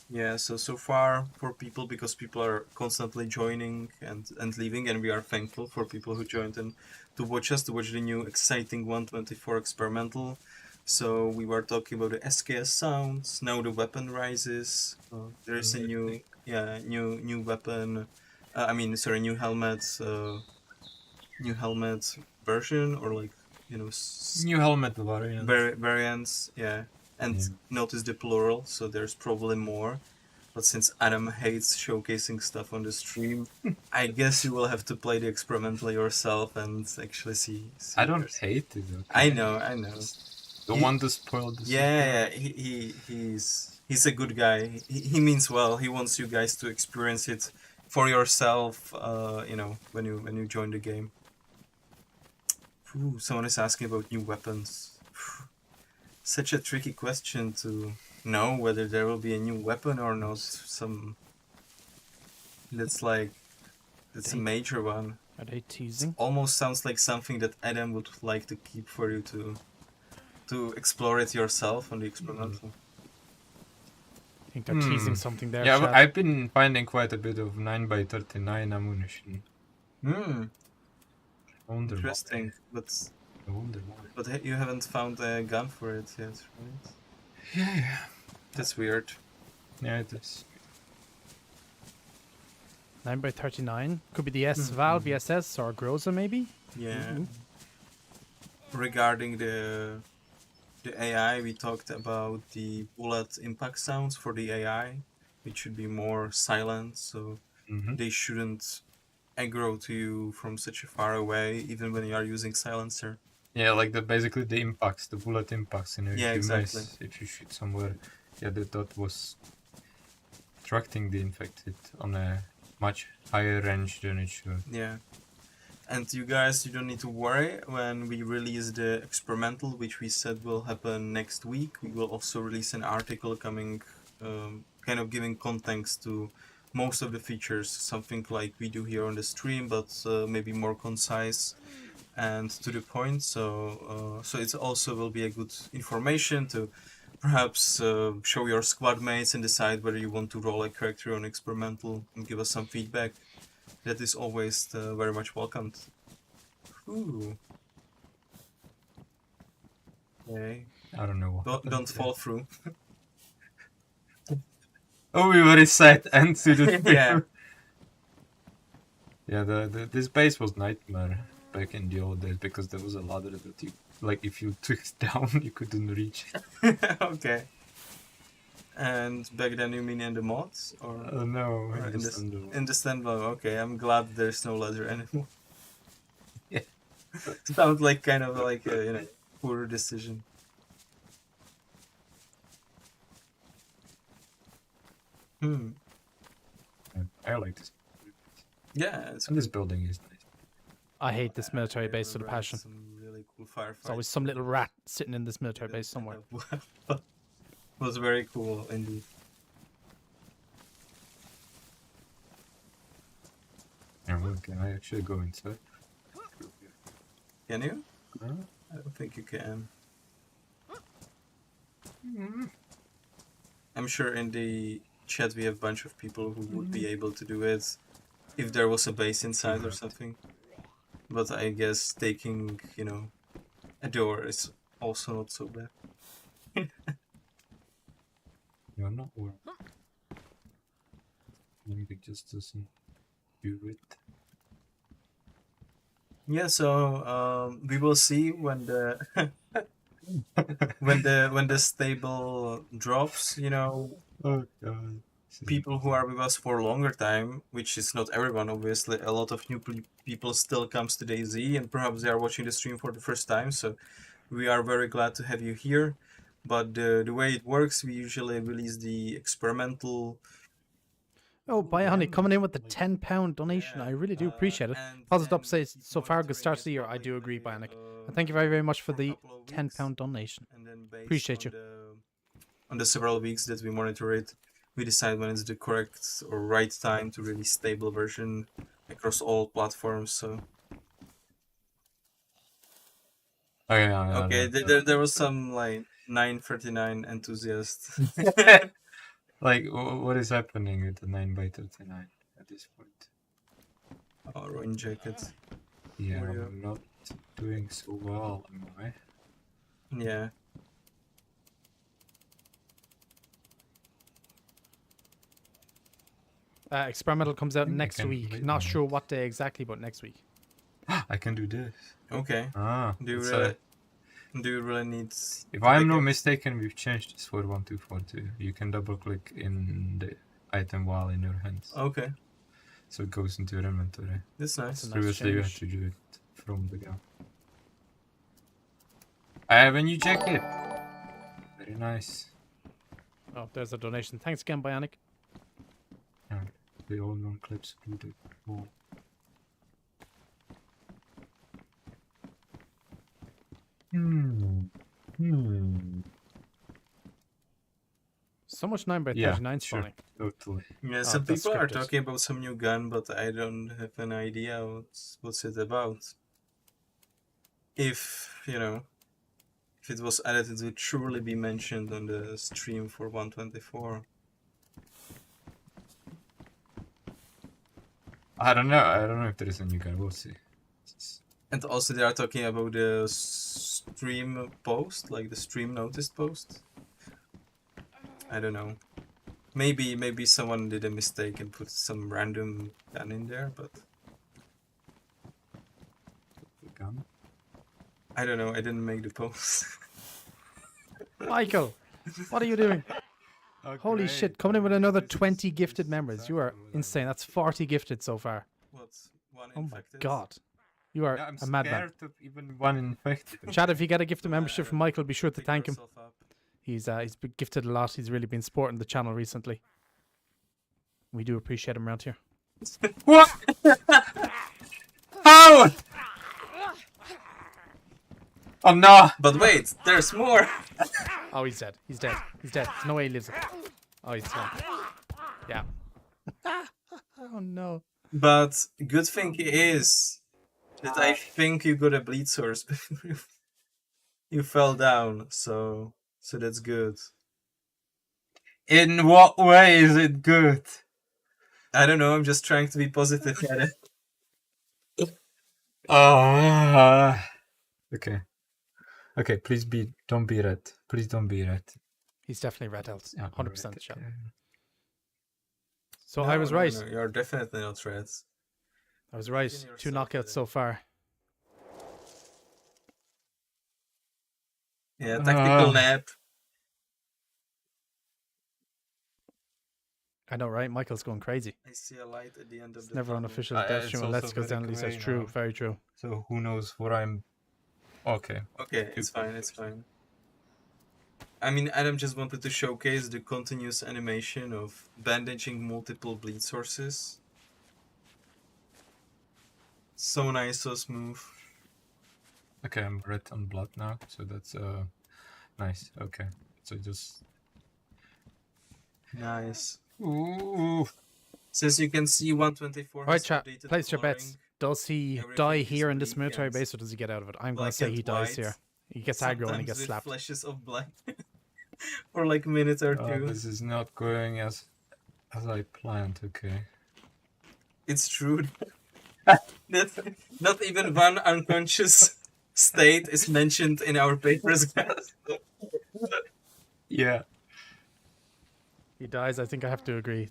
Yeah, so far for people, because people are constantly joining and leaving, and we are thankful for people who joined and to watch us, to watch the new exciting 124 experimental. So we were talking about the SKS sounds. Now the weapon rises. There is a new weapon. New helmet. New helmet version, or like, you know, New helmet variant. variants. Yeah, and notice the plural. So there's probably more. But since Adam hates showcasing stuff on the stream, I guess you will have to play the experimental yourself and actually see I don't hate it. Okay? I know. Don't want to spoil the Yeah, he's a good guy. He means well. He wants you guys to experience it for yourself. You know, when you join the game. Ooh, someone is asking about new weapons. Such a tricky question to know whether there will be a new weapon or not. That's a major one. Are they teasing? Almost sounds like something that Adam would like to keep for you to explore it yourself on the experimental. I think they're teasing something there. Yeah, Chad. I've been finding quite a bit of 9x39 ammunition. Interesting, but you haven't found a gun for it yet, right? Yeah. That's weird. Yeah, it is. 9x39 could be the S-Val, VSS, or Groza maybe. Yeah. Regarding the AI, we talked about the bullet impact sounds for the AI, which should be more silent, so they shouldn't aggro to you from such a far away, even when you are using silencer. Yeah, like basically the impacts, the bullet impacts, you know, Yeah, exactly. if you shoot somewhere. Yeah, that was attracting the infected on a much higher range than it should. Yeah. And you guys, you don't need to worry. When we release the experimental, which we said will happen next week, we will also release an article coming, kind of giving context to most of the features, something like we do here on the stream, but maybe more concise and to the point. So it also will be a good information to perhaps show your squad mates and decide whether you want to roll a character on experimental and give us some feedback. That is always very much welcomed. Ooh. Okay. I don't know what. Don't fall through. Oh, we were sad end to the Yeah. Yeah, this base was nightmare back in the old days because there was a ladder that you, like, if you took it down, you couldn't reach it. Okay. And back then you mean in the mods or No, or in the standalone. in the standalone? Okay, I'm glad there's no ladder anymore. Yeah. Sounds like kind of like a poor decision. I like this. Yeah, it's And this building is nice. I hate this military base with a Ran passion. Some really cool firefights. There's always some little rat sitting in this military base somewhere. Was very cool indeed. Yeah, well, can I actually go inside? Can you? Huh? I don't think you can. I'm sure in the chat we have a bunch of people who would be able to do it if there was a base inside or something. But I guess taking, a door is also not so bad. You're not well. Maybe just doesn't do it. Yeah, so we will see when the when the stable drops, Oh god. people who are with us for a longer time, which is not everyone, obviously. A lot of new people still comes to DayZ, and perhaps they are watching the stream for the first time. So we are very glad to have you here. But the way it works, we usually release the experimental. Oh, Bionic coming in with the £10 donation. I really do appreciate it. Positive up says so far, good start to the year. I do agree, Bionic. And thank you very, very much for the £10 donation. And then based Appreciate you. On the several weeks that we monitor it, we decide when it's the correct or right time to release stable version across all platforms. So Oh, yeah, okay, there was some like 939 enthusiasts. Like, what is happening with the 9x39 at this point? Oh, Ruin Jacket. Yeah, Were you- I'm not doing so well, am I? Yeah. Experimental comes out think I next can week. wait Not on sure what day exactly, but next week. I can do this. Okay. Ah, Do you it's, really need? if to I'm pick not up- mistaken, we've changed this for 1242. You can double click in the item while in your hands. Okay, So it goes into your inventory. that's nice. a nice Previously you had change. to do it from the gun. I have a new jacket! Very nice. Oh, there's a donation. Thanks again, Bionic. The old one clips through the wall. So much 9x39 Yeah, is sure. funny. Totally. Yeah, Oh, some that's people are scripted. talking about some new gun, but I don't have an idea what's it about. If if it was added, it would surely be mentioned on the stream for 124. I don't know if there is a new gun, we'll see. And also, they are talking about the stream post, like the stream notice post. I don't know. Maybe someone did a mistake and put some random gun in there, but The gun? I don't know. I didn't make the post. Michael, what are you doing? Holy shit, coming in with another 20 gifted members. You are insane. That's 40 gifted so far. What's one Oh my infected? god. You are Yeah, I'm a madman. scared of even one infected. Chad, if you get a gifted membership from Michael, be sure to Pick thank him. yourself up. He's been gifted a lot. He's really been supporting the channel recently. We do appreciate him around here. What? How? Oh no! But wait, there's more. Oh, he's dead. He's dead. He's dead. There's no way he lives it. Oh, he's gone. Yeah. no. But good thing is that I think you got a bleed source before you fell down, so that's good. In what way is it good? I don't know, I'm just trying to be positive at it. Okay. Okay, please don't be red. Please don't be red. He's definitely red health. Yeah, 100% alright, shot. okay. So I was No, right. no, you're definitely not red. I was right. Imagine 2 yourself knockouts with so far. Yeah, tactical Ah. nap. I know, right? Michael's going crazy. I see a light at the end of It's the never tunnel. unofficial It's death stream unless also because very Emily says grey true. now. Very true. So who knows what I'm... Okay. Okay, it's fine, it's fine. I mean, Adam just wanted to showcase the continuous animation of bandaging multiple bleed sources. So nice, so smooth. Okay, I'm red on blood now, so that's nice. Okay, so just... Nice. Ooh. Since you can see 124 Right, has chat. updated Place your coloring. bets. Does he Everything die is here in this bleak military and base, or does he get out of it? I'm going to black say and he dies white. here. He gets aggro when he Sometimes gets with slapped. flashes of black for like a minute or two. This is not going as I planned. Okay. It's true. That not even one unconscious state is mentioned in our papers, guys. Yeah. He dies. I think I have to agree.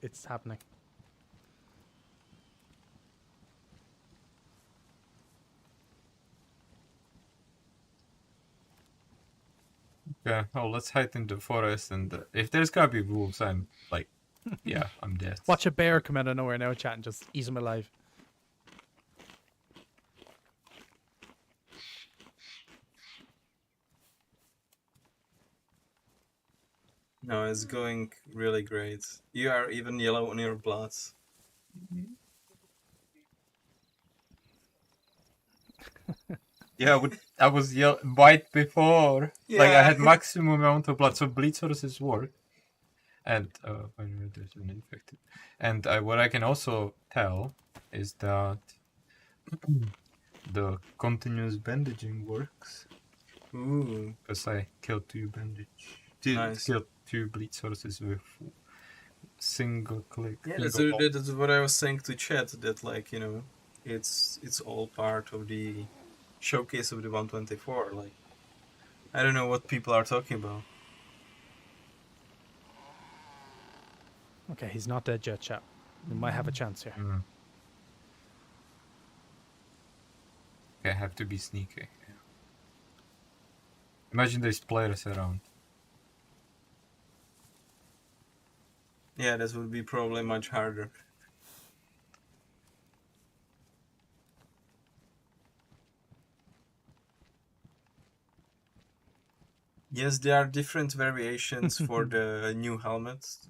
It's happening. Yeah. Oh, let's hide in the forest, and if there's gonna be wolves, I'm like, yeah, I'm dead. Watch a bear come out of nowhere now, chat, and just eat him alive. No, it's going really great. You are even yellow on your blood. Yeah, I was white before. Like I Yeah. had maximum amount of blood, so bleed sources work. And when there's an infected, and what I can also tell is that the continuous bandaging works. Ooh. Because I killed two Nice. killed two bleed sources with single click. Yeah, single that's what I was saying to chat, that like, you know, it's all part of the showcase of the 124. Like, I don't know what people are talking about. Okay, he's not dead yet, chat. We might have a chance here. Okay, I have to be sneaky. Yeah. Imagine there's players around. Yeah, that would be probably much harder. Yes, there are different variations for the new helmets.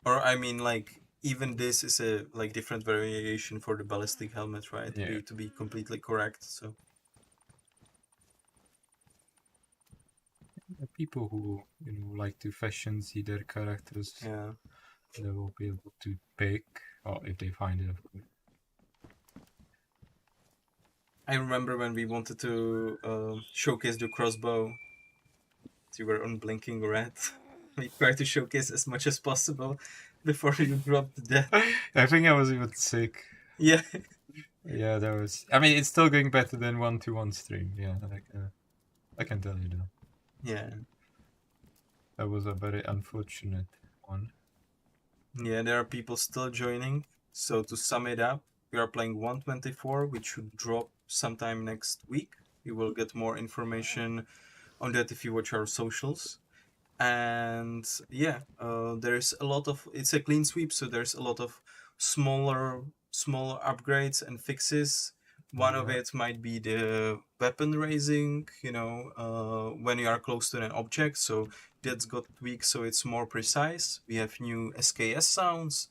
Or I mean, like, even this is a like different variation for the ballistic helmet, right? Yeah. To be completely correct. So People who like to fashion see their characters, yeah. they will be able to pick, or if they find it, of course. I remember when we wanted to showcase the crossbow. You were unblinking red. We tried to showcase as much as possible before you dropped dead. I think I was even sick. Yeah. Yeah, that was. I mean, it's still going better than 1-to-1 stream. Yeah, like, I can tell you that. Yeah. That was a very unfortunate one. Yeah, there are people still joining. So to sum it up, we are playing 124, which should drop sometime next week. You will get more information on that if you watch our socials. And yeah, there's a lot of, it's a clean sweep, so there's a lot of smaller upgrades and fixes. One of it might be the weapon raising, when you are close to an object, so that's got tweaked so it's more precise. We have new SKS sounds,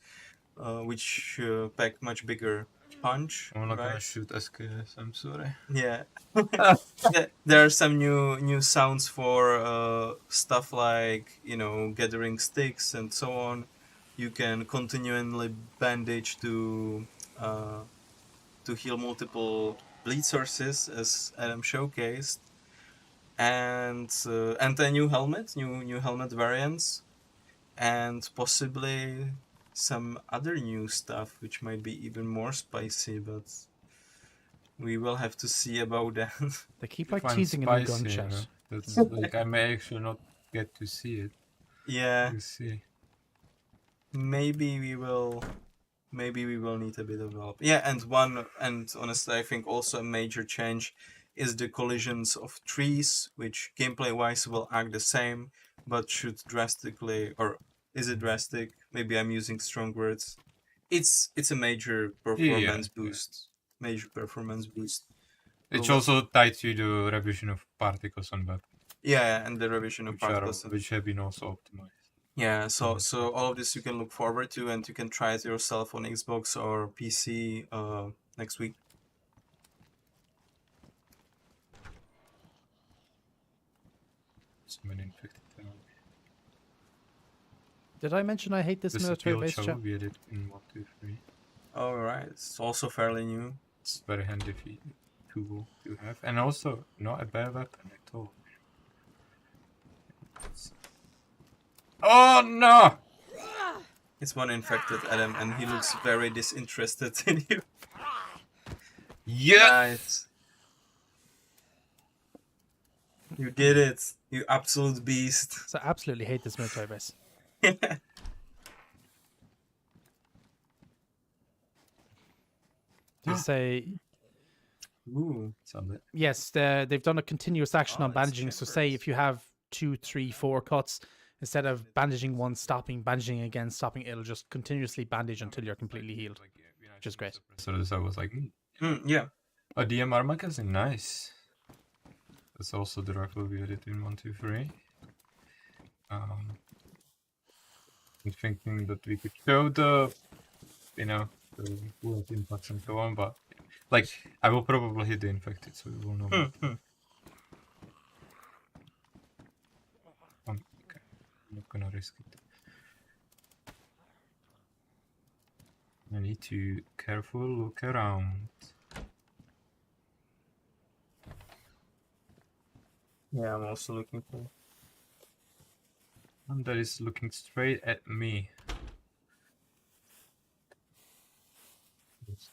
which pack much bigger punch. I'm not right? gonna shoot SKS, I'm sorry. Yeah. There are some new sounds for stuff like, gathering sticks and so on. You can continually bandage to heal multiple bleed sources, as Adam showcased, and a new helmet, new helmet variants, and possibly some other new stuff which might be even more spicy, but we will have to see about that. They keep If like I'm teasing a new gun spicy, chat. that's like I may actually not get to see it. Yeah, We'll see. maybe we will need a bit of help. Yeah, and honestly, I think also a major change is the collisions of trees, which gameplay wise will act the same, but should drastically, or is it drastic? Maybe I'm using strong words. It's a major performance Yeah. boost. Major performance boost. It's Well, also tied to the revision of particles on weapons, yeah, and the revision of particles. which have been also optimized. Yeah, so all of this you can look forward to, and you can try it yourself on Xbox or PC next week. So many infected. Did I mention I hate this This military appeal base shall chat? be added in 1, 2, 3. All right, it's also fairly new. It's very handy tool to have, and also not a bad weapon at all. Oh no! It's one infected Adam, and he looks very disinterested in you. Yeah! Nice. You did it, you absolute beast. So I absolutely hate this military base. Do you say Ooh. Something. yes? They've done a continuous action Oh, on it's bandaging. So say chambers. if you have 2, 3, 4 cuts, instead of bandaging one, stopping, bandaging again, stopping, it'll just continuously bandage until you're completely healed, which is great. So this I was like, Yeah. a DMR magazine, nice. That's also the rifle we added in 1, 2, 3. I'm thinking that we could show the bullet impacts and so on, but like I will probably hit the infected, so we will know. Okay, I'm not gonna risk it. I need to careful look around. Yeah, I'm also looking for. And that is looking straight at me.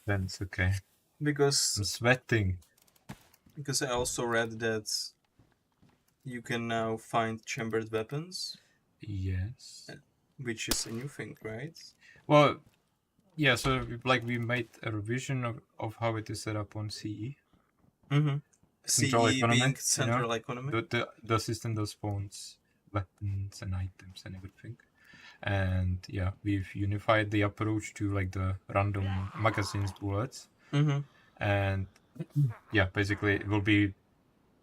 That's okay. Because I'm sweating. I also read that you can now find chambered weapons, Yes. which is a new thing, right? Well, yeah. So we made a revision of how it is set up on CE. Mm-hmm. Central CE economy, being central economy. The system that spawns weapons and items and everything. And yeah, we've unified the approach to like the random magazines bullets. Mm-hmm. And yeah, basically it will be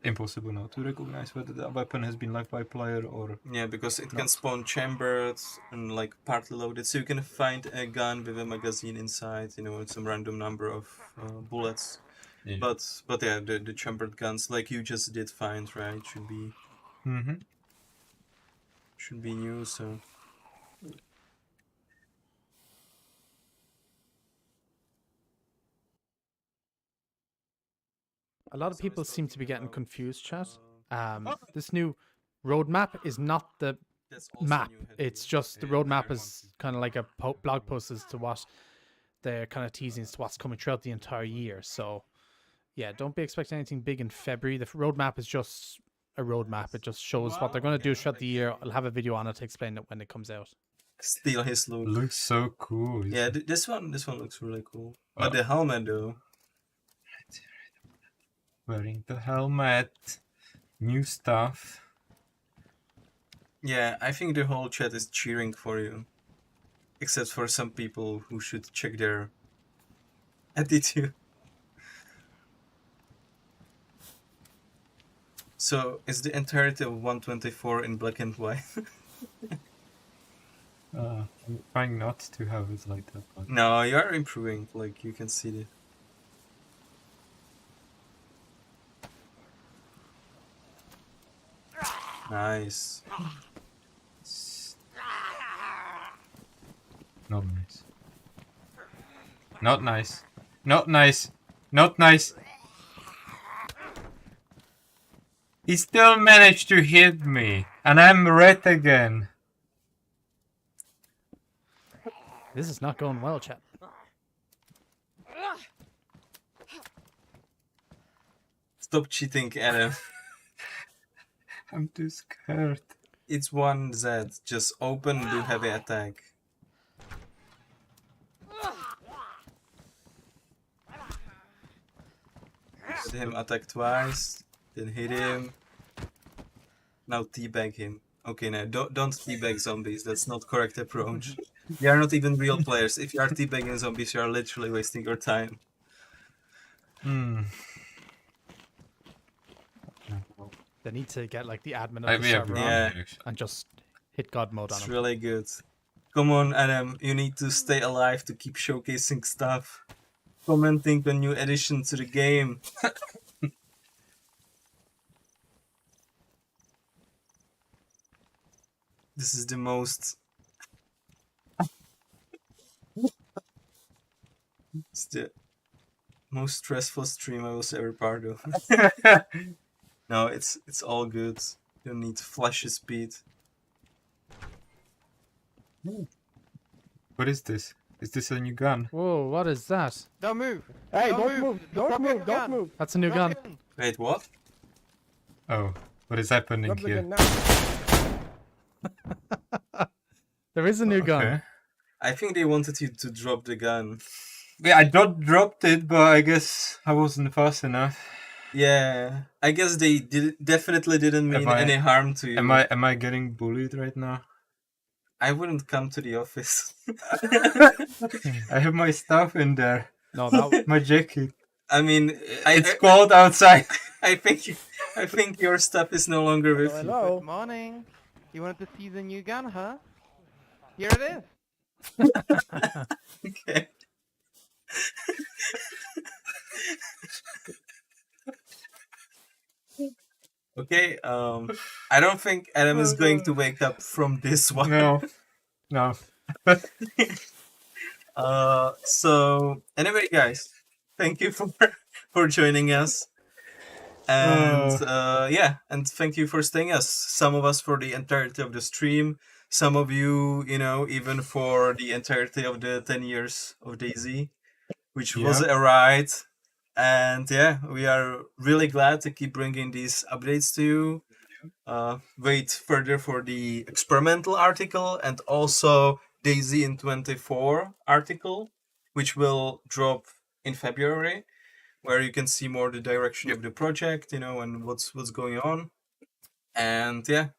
impossible now to recognize whether the weapon has been left by player or Yeah, because it can not. spawn chambered and like partly loaded, so you can find a gun with a magazine inside, and some random number of bullets. Yeah. But yeah, the chambered guns, like you just did find, right, should be new. So A lot of people seem to be getting confused, chat. This new roadmap is not the that's also map. new, Hedwig. It's just the roadmap is kind of like a blog post as to what they're kind of teasing as to what's coming throughout the entire year. So yeah, don't be expecting anything big in February. The roadmap is just a roadmap. It just shows what they're going to do throughout the year. I'll have a video on it to explain it when it comes out. Steal his look. Looks so cool. Yeah, this one looks really cool. But the helmet though. Wearing the helmet. New stuff. Yeah, I think the whole chat is cheering for you. Except for some people who should check their attitude. So, is the entirety of 124 in black and white? I'm trying not to have it like that. But No, you are improving, like you can see it. Nice. Not nice. Not nice. Not nice. Not nice. He still managed to hit me, and I'm red again. This is not going well, chat. Stop cheating, Adam. I'm too scared. It's 1Z. Just open, do heavy attack. Let him attack twice, then hit him. Now teabag him. Okay, now don't teabag zombies. That's not correct approach. They are not even real players. If you are teabagging zombies, you are literally wasting your time. Hmm. They need to get like the admin I of the have server one, on Yeah. actually. and just hit God mode on It's them. really good. Come on, Adam. You need to stay alive to keep showcasing stuff. Commenting on new addition to the game. This is the most... It's the most stressful stream I was ever part of. No, it's all good. You don't need flash speed. What is this? Is this a new gun? Whoa, what is that? Don't move. Hey, Don't don't move. move! Don't Drop your move! Don't gun. move! That's a new Drop gun. it. Wait, what? Oh, what is happening Drop the here? gun now. There is a new gun. Okay. I think they wanted you to drop the gun. Yeah, I dropped it, but I guess I wasn't fast enough. Yeah, I guess they definitely didn't mean any harm to you. Am I getting bullied right now? I wouldn't come to the office. I have my stuff in there. No, that My jacket. I mean, It's cold outside. I think your stuff is no longer with you. Hello? Good morning. You wanted to see the new gun, huh? Here it is. Okay. Okay. I don't think Adam is going to wake up from this one. No. So anyway, guys, thank you for joining us, and yeah, and thank you for staying us. Some of us for the entirety of the stream. Some of you, even for the entirety of the 10 years of DayZ, which was a ride. And yeah, we are really glad to keep bringing these updates to you. Wait further for the experimental article and also DayZ in 24 article, which will drop in February, where you can see more the direction of the project, and what's going on. And yeah,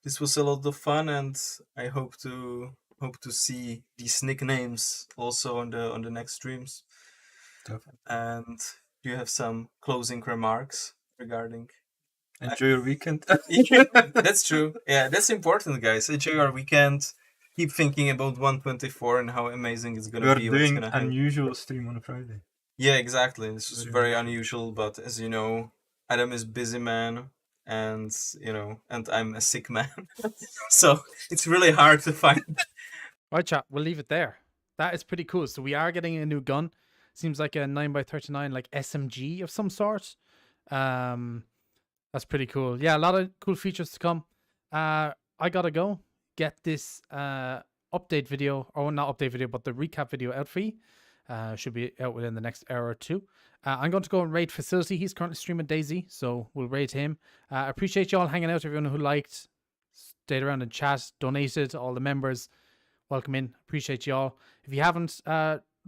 this was a lot of fun, and I hope to see these nicknames also on the next streams. Definitely. And do you have some closing remarks regarding? Enjoy your weekend. That's true. Yeah, that's important, guys. Enjoy your weekend. Keep thinking about 124 and how amazing it's gonna We are be. What's doing gonna happen. unusual stream on Friday. Yeah, exactly. This is very unusual, but as you know, Adam is busy man, and and I'm a sick man, so it's really hard to find. Right, chat. We'll leave it there. That is pretty cool. So we are getting a new gun. Seems like a 9x39 like SMG of some sort. That's pretty cool. Yeah, a lot of cool features to come. I gotta go get this update video, or not update video, but the recap video out for you. Should be out within the next hour or two. I'm going to go and raid Facility. He's currently streaming DayZ, so we'll raid him. Appreciate you all hanging out. Everyone who liked, stayed around and chat, donated, all the members. Welcome in. Appreciate you all. If you haven't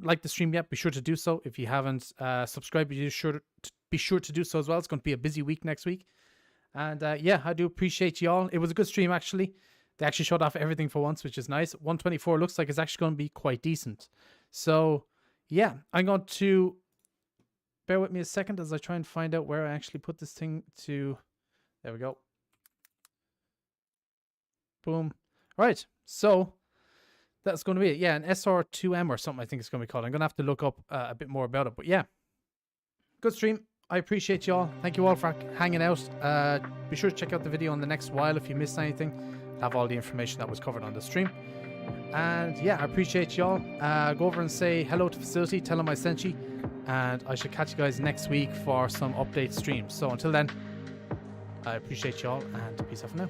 liked the stream yet, be sure to do so. If you haven't subscribed, be sure to do so as well. It's going to be a busy week next week. And yeah, I do appreciate you all. It was a good stream, actually. They actually showed off everything for once, which is nice. 124 looks like it's actually going to be quite decent. So, yeah, I'm going to... Bear with me a second as I try and find out where I actually put this thing to... There we go. Boom. Right, so... That's going to be it. Yeah, an SR2M or something I think it's going to be called. I'm going to have to look up a bit more about it. But yeah, good stream. I appreciate you all. Thank you all for hanging out. Be sure to check out the video on the next while if you missed anything. I'll have all the information that was covered on the stream. And yeah, I appreciate y'all. Go over and say hello to Facility, tell them I sent you, and I should catch you guys next week for some update streams. So until then, I appreciate y'all, and peace out for now.